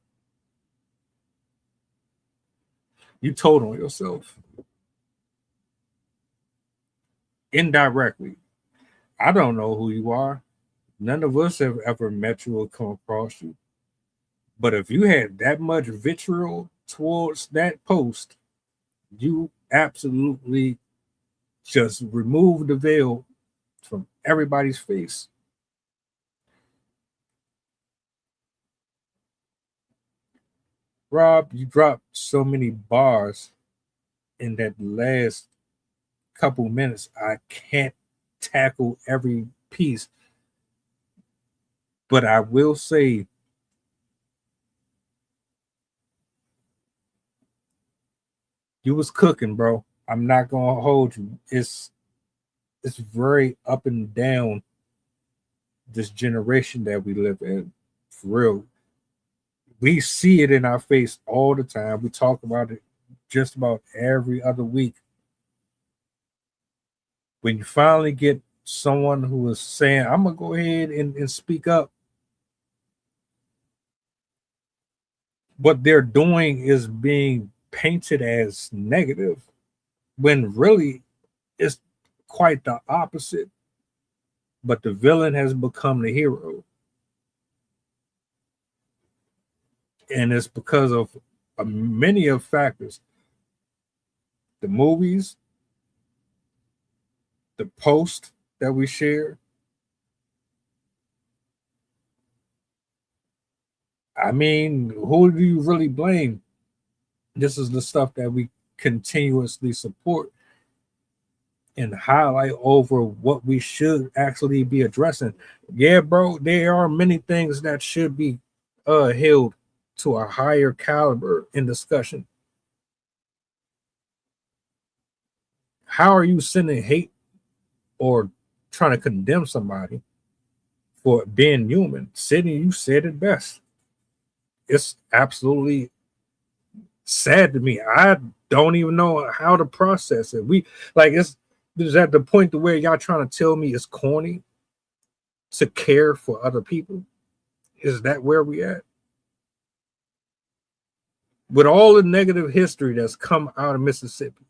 S9: you told on yourself indirectly. I don't know who you are. None of us have ever met you or come across you. But if you had that much vitriol towards that post, you absolutely just remove the veil from everybody's face. Rob, you dropped so many bars in that last couple minutes. I can't tackle every piece, but I will say you was cooking, bro. I'm not gonna hold you. It's very up and down, this generation that we live in. For real. We see it in our face all the time. We talk about it just about every other week. When you finally get someone who is saying, I'm gonna go ahead and speak up, what they're doing is being painted as negative when really it's quite the opposite. But the villain has become the hero. And it's because of many of factors. The movies, the post that we share. I mean, who do you really blame? This is the stuff that we continuously support and highlight over what we should actually be addressing. Yeah, bro, there are many things that should be held to a higher caliber in discussion. How are you sending hate or trying to condemn somebody for being human? Sydney, you said it best. It's absolutely sad to me. I don't even know how to process it. It's at the point to where y'all trying to tell me it's corny to care for other people. Is that where we at? With all the negative history that's come out of Mississippi,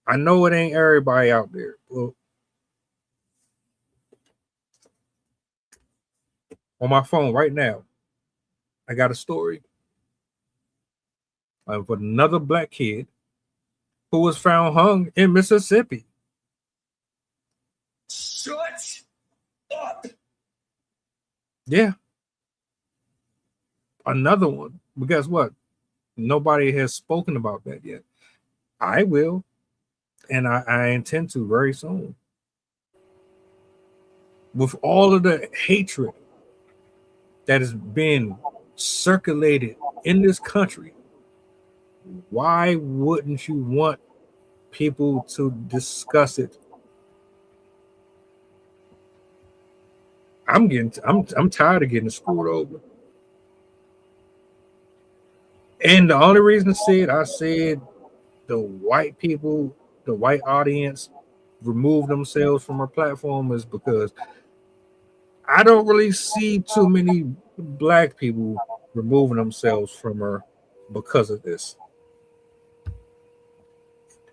S9: I know it ain't everybody out there. Well, on my phone right now, I got a story of another black kid who was found hung in Mississippi.
S10: Shut up.
S9: Yeah. Another one. But guess what? Nobody has spoken about that yet. I will. And I intend to very soon. With all of the hatred that is being circulated in this country, why wouldn't you want people to discuss it? I'm tired of getting screwed over. And the only reason I said the white people, the white audience remove themselves from our platform is because I don't really see too many black people removing themselves from her because of this.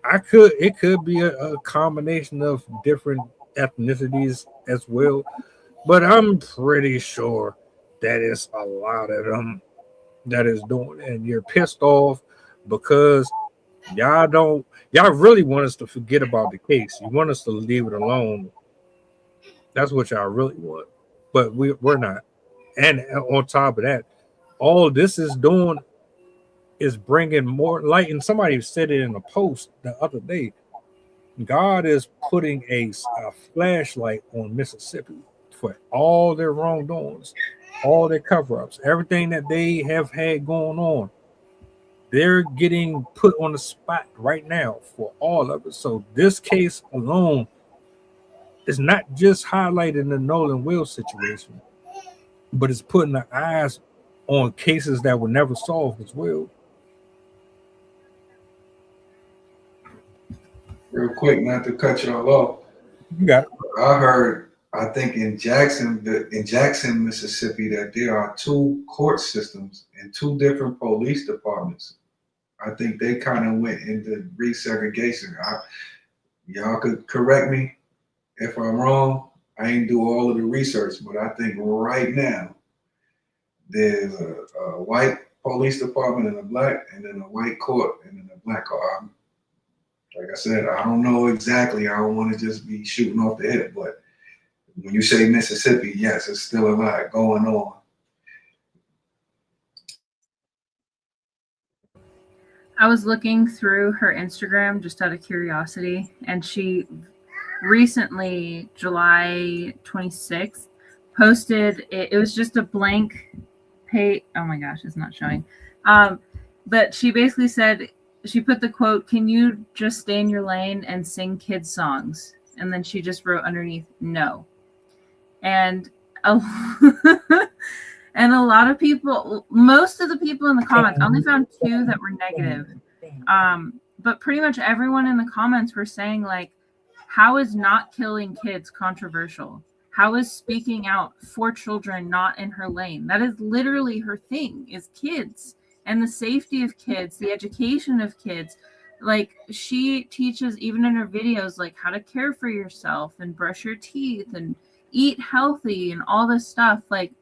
S9: It could be a combination of different ethnicities as well, but I'm pretty sure that it's a lot of them that is doing it. And you're pissed off because y'all really want us to forget about the case. You want us to leave it alone. That's what y'all really want. but we're not. And on top of that, all this is doing is bringing more light. And somebody said it in a post the other day. God is putting a flashlight on Mississippi for all their wrongdoings, all their cover-ups, everything that they have had going on. They're getting put on the spot right now for all of it. So this case alone is not just highlighting the Nolan Will situation, but it's putting the eyes on cases that were never solved as well.
S5: Real quick, not to cut y'all off.
S9: You got it.
S5: I heard, I think in Jackson, Mississippi, that there are two court systems and two different police departments. I think they kind of went into resegregation. Y'all could correct me if I'm wrong. I ain't do all of the research, but I think right now there's a white police department and a black, and then a white court and then a black court. Like I said, I don't know exactly. I don't want to just be shooting off the hip, but when you say Mississippi, yes, it's still a lot going on.
S6: I was looking through her Instagram just out of curiosity, and she recently, July 26th, posted it was just a blank page. Oh my gosh, it's not showing. But she basically said, she put the quote, "Can you just stay in your lane and sing kids songs?" And then she just wrote underneath, "No." And and a lot of people, most of the people in the comments, I only found 2 that were negative. But pretty much everyone in the comments were saying, like, how is not killing kids controversial? How is speaking out for children not in her lane? That is literally her thing, is kids and the safety of kids, the education of kids. Like, she teaches, even in her videos, like how to care for yourself and brush your teeth and eat healthy and all this stuff. Like,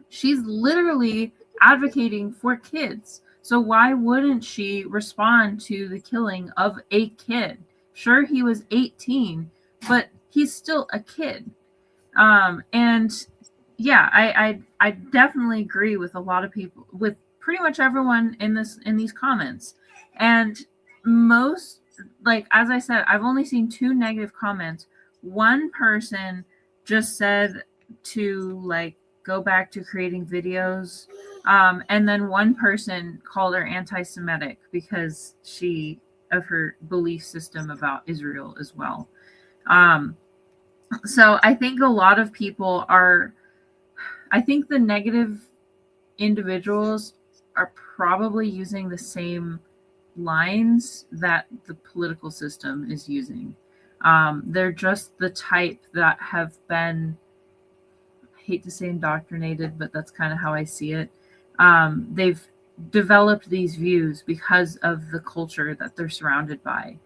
S6: she's literally advocating for kids. So why wouldn't she respond to the killing of a kid? Sure, he was 18, but he's still a kid. And yeah, I definitely agree with a lot of people, with pretty much everyone in these comments. And most, like, as I said, I've only seen 2 negative comments. One person just said to, like, go back to creating videos. And then one person called her anti-Semitic because of her belief system about Israel as well. So I think a lot of people I think the negative individuals are probably using the same lines that the political system is using. They're just the type that have been, I hate to say indoctrinated, but that's kind of how I see it. They've developed these views because of the culture that they're surrounded by.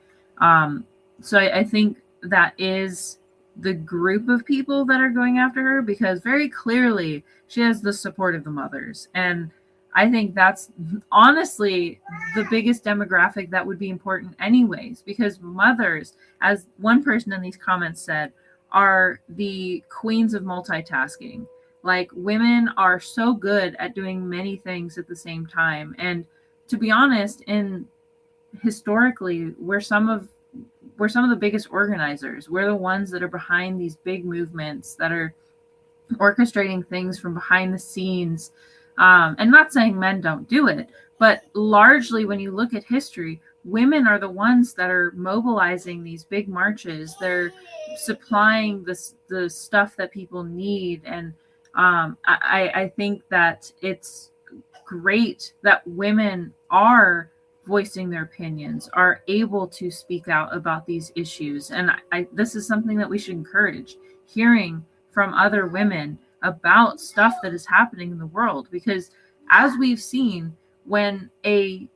S6: So I think that is the group of people that are going after her, because very clearly she has the support of the mothers. And I think that's honestly the biggest demographic that would be important anyways, because mothers, as one person in these comments said, are the queens of multitasking. Like, women are so good at doing many things at the same time. And to be honest, historically, we're some of the biggest organizers. We're the ones that are behind these big movements, that are orchestrating things from behind the scenes. And not saying men don't do it, but largely when you look at history, women are the ones that are mobilizing these big marches. They're supplying the stuff that people need. And I think that it's great that women are voicing their opinions, are able to speak out about these issues. And this is something that we should encourage, hearing from other women about stuff that is happening in the world. Because as we've seen, when a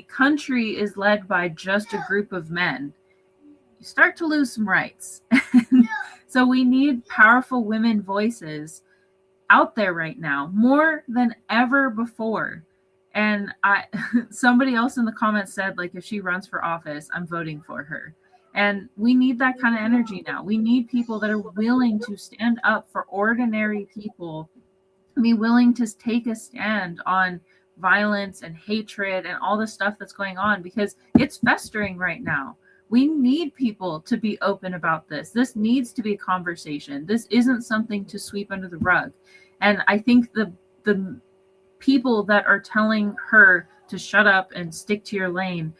S6: country is led by just a group of men, you start to lose some rights. So we need powerful women voices out there right now, more than ever before. And somebody else in the comments said, like, if she runs for office, I'm voting for her. And we need that kind of energy now. We need people that are willing to stand up for ordinary people, be willing to take a stand on violence and hatred and all the stuff that's going on, because it's festering right now. We need people to be open about this. This needs to be a conversation. This isn't something to sweep under the rug. And I think the people that are telling her to shut up and stick to your lane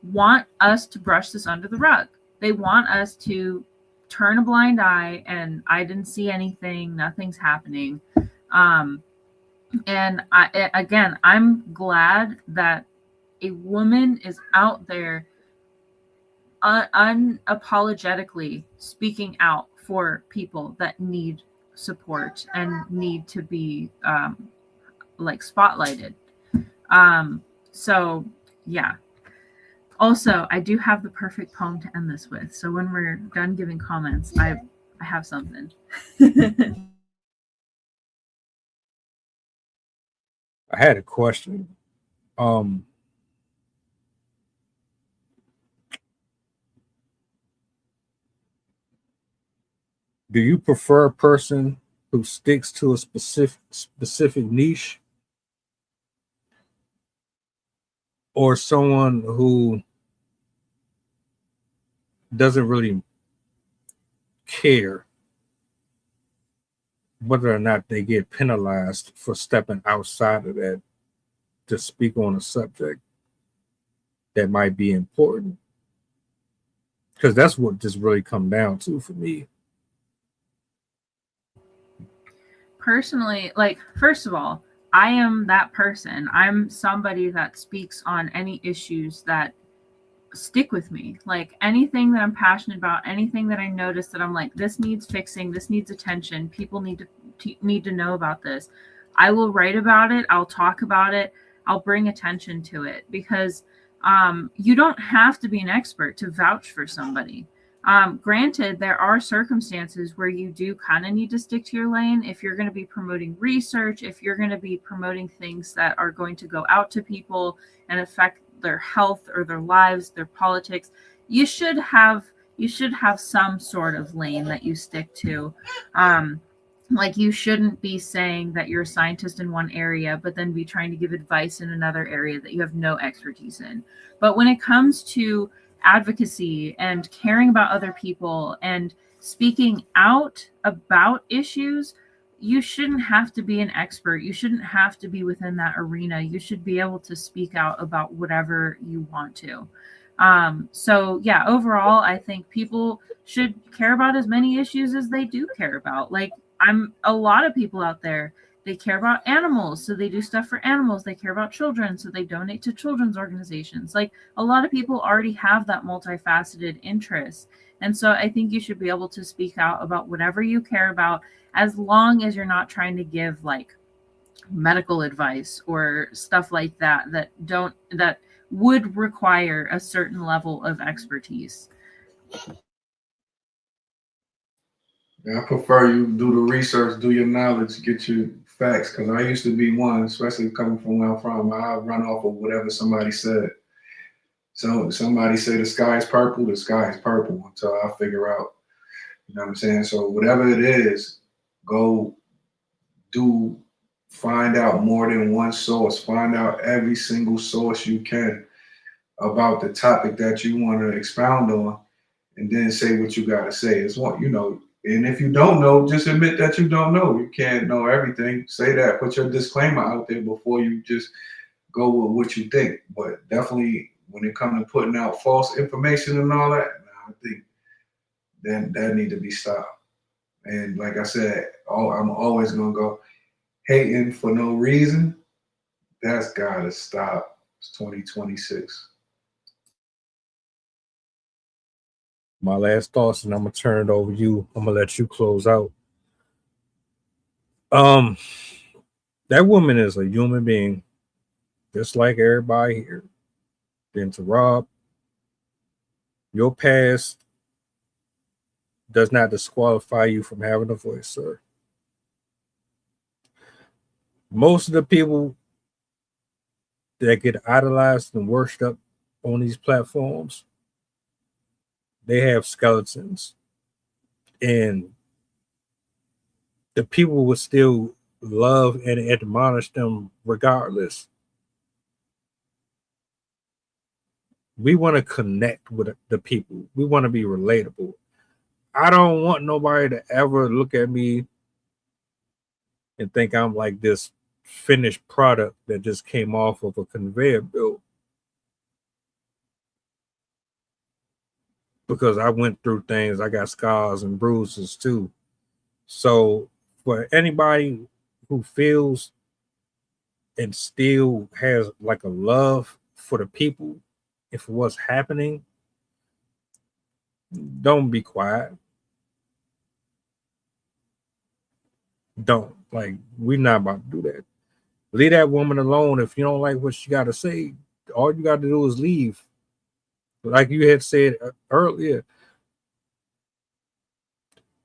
S6: want us to brush this under the rug. They want us to turn a blind eye and I didn't see anything, nothing's happening. And I'm glad that a woman is out there unapologetically speaking out for people that need support and need to be like spotlighted. So yeah. Also, I do have the perfect poem to end this with. So when we're done giving comments, I have something.
S9: I had a question. Do you prefer a person who sticks to a specific niche, or someone who doesn't really care whether or not they get penalized for stepping outside of that to speak on a subject that might be important? Because that's what this really come down to for me.
S6: Personally, like, first of all, I am that person. I'm somebody that speaks on any issues that stick with me. Like anything that I'm passionate about, anything that I notice that I'm like, this needs fixing, this needs attention, people need to know about this. I will write about it, I'll talk about it, I'll bring attention to it, because you don't have to be an expert to vouch for somebody. Granted, there are circumstances where you do kind of need to stick to your lane. If you're going to be promoting research, if you're going to be promoting things that are going to go out to people and affect their health or their lives, their politics, you should have some sort of lane that you stick to. Like, you shouldn't be saying that you're a scientist in one area, but then be trying to give advice in another area that you have no expertise in. But when it comes to advocacy and caring about other people and speaking out about issues, you shouldn't have to be an expert. You shouldn't have to be within that arena. You should be able to speak out about whatever you want to. So yeah, overall, I think people should care about as many issues as they do care about. Like, a lot of people out there, they care about animals, so they do stuff for animals. They care about children, so they donate to children's organizations. Like, a lot of people already have that multifaceted interest. And so I think you should be able to speak out about whatever you care about, as long as you're not trying to give like medical advice or stuff like that that would require a certain level of expertise.
S5: Yeah, I prefer you do the research, do your knowledge, get your facts. Because I used to be one, especially coming from where I'm from. I run off of whatever somebody said. So somebody say the sky is purple until I figure out. You know what I'm saying? So whatever it is, go find out more than one source. Find out every single source you can about the topic that you want to expound on, and then say what you got to say. It's what, and if you don't know, just admit that you don't know. You can't know everything. Say that. Put your disclaimer out there before you just go with what you think. But definitely, when it comes to putting out false information and all that, I think that need to be stopped. And like I said, I'm always gonna go hating for no reason. That's gotta stop. It's 2026.
S9: My last thoughts, and I'm gonna turn it over to you. I'm gonna let you close out. That woman is a human being, just like everybody here. Then to Rob, your past does not disqualify you from having a voice, sir. Most of the people that get idolized and worshipped up on these platforms, they have skeletons, and the people would still love and admonish them regardless. We want to connect with the people. We want to be relatable. I don't want nobody to ever look at me and think I'm like this finished product that just came off of a conveyor belt. Because I went through things, I got scars and bruises too. So for anybody who feels and still has like a love for the people and for what's happening, don't be quiet. Don't. Like, we're not about to do that. Leave that woman alone. If you don't like what she got to say, all you got to do is leave. Like you had said earlier,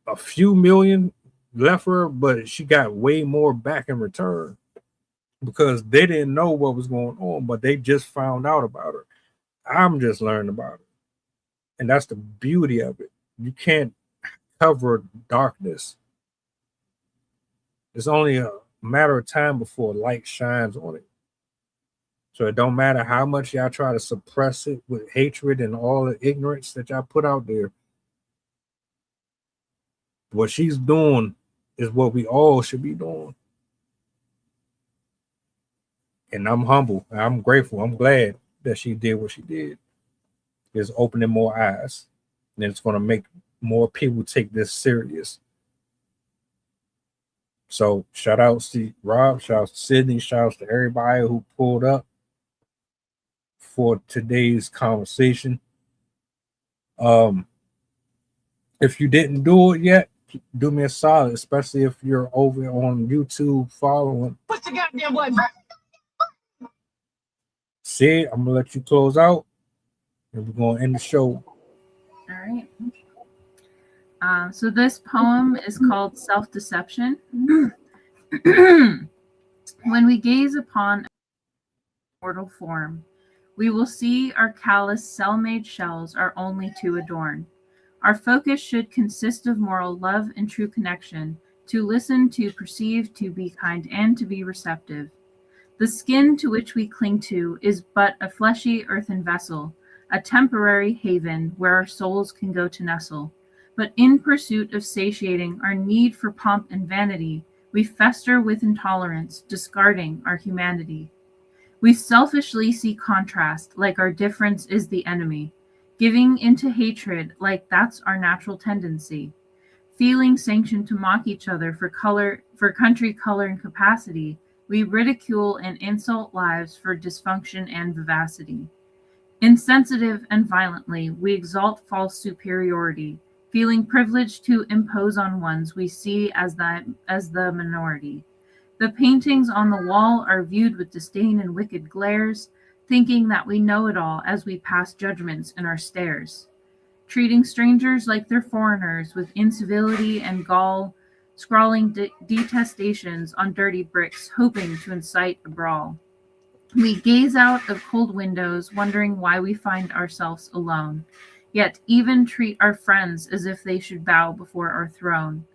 S9: a few million left her, but she got way more back in return because they didn't know what was going on, but they just found out about her. I'm just learning about it. And that's the beauty of it. You can't cover darkness. It's only a matter of time before light shines on it. So it don't matter how much y'all try to suppress it with hatred and all the ignorance that y'all put out there. What she's doing is what we all should be doing. And I'm humble. I'm grateful. I'm glad that she did what she did. It's opening more eyes. And it's going to make more people take this serious. So shout out to Rob, shout out to Sydney, shout out to everybody who pulled up for today's conversation. If you didn't do it yet, do me a solid, especially if you're over on YouTube following.
S10: Push the goddamn button.
S9: Sid, I'm gonna let you close out, and we're gonna end the show.
S6: All right. So this poem is called Self-Deception. When we gaze upon mortal form, we will see our callous cell-made shells are only to adorn. Our focus should consist of moral love and true connection, to listen, to perceive, to be kind, and to be receptive. The skin to which we cling to is but a fleshy earthen vessel, a temporary haven where our souls can go to nestle. But in pursuit of satiating our need for pomp and vanity, we fester with intolerance, discarding our humanity. We selfishly see contrast, like our difference is the enemy, giving into hatred like that's our natural tendency. Feeling sanctioned to mock each other for country, color, and capacity, we ridicule and insult lives for dysfunction and vivacity. Insensitive and violently, we exalt false superiority, feeling privileged to impose on ones we see as the minority. The paintings on the wall are viewed with disdain and wicked glares, thinking that we know it all as we pass judgments in our stares. Treating strangers like they're foreigners with incivility and gall, scrawling detestations on dirty bricks, hoping to incite a brawl. We gaze out of cold windows, wondering why we find ourselves alone, yet even treat our friends as if they should bow before our throne.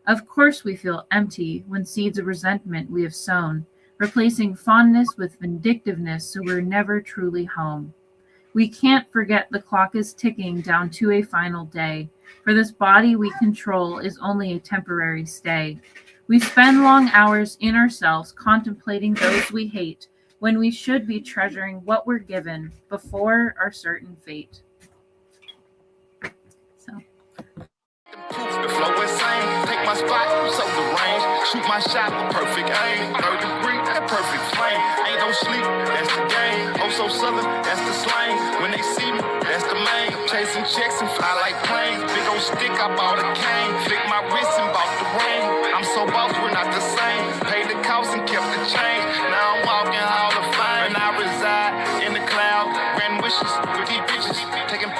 S6: Of course we feel empty when seeds of resentment we have sown, replacing fondness with vindictiveness so we're never truly home. We can't forget the clock is ticking down to a final day, for this body we control is only a temporary stay. We spend long hours in ourselves contemplating those we hate, when we should be treasuring what we're given before our certain fate.
S3: The flow insane, take my spot, so the range. Shoot my shot with perfect aim. 3rd degree, that perfect flame. Ain't no sleep, that's the game. Oh, so southern, that's the slang. When they see me, that's the main. Chasing checks and fly like planes. Big old stick, I bought a cane. Flick my wrist and bought the ring. I'm so boss, we're not the same. Paid the cost and kept the change. Now I'm walking Hall of Fame. And I reside in the cloud. Grand wishes with these bitches. Taking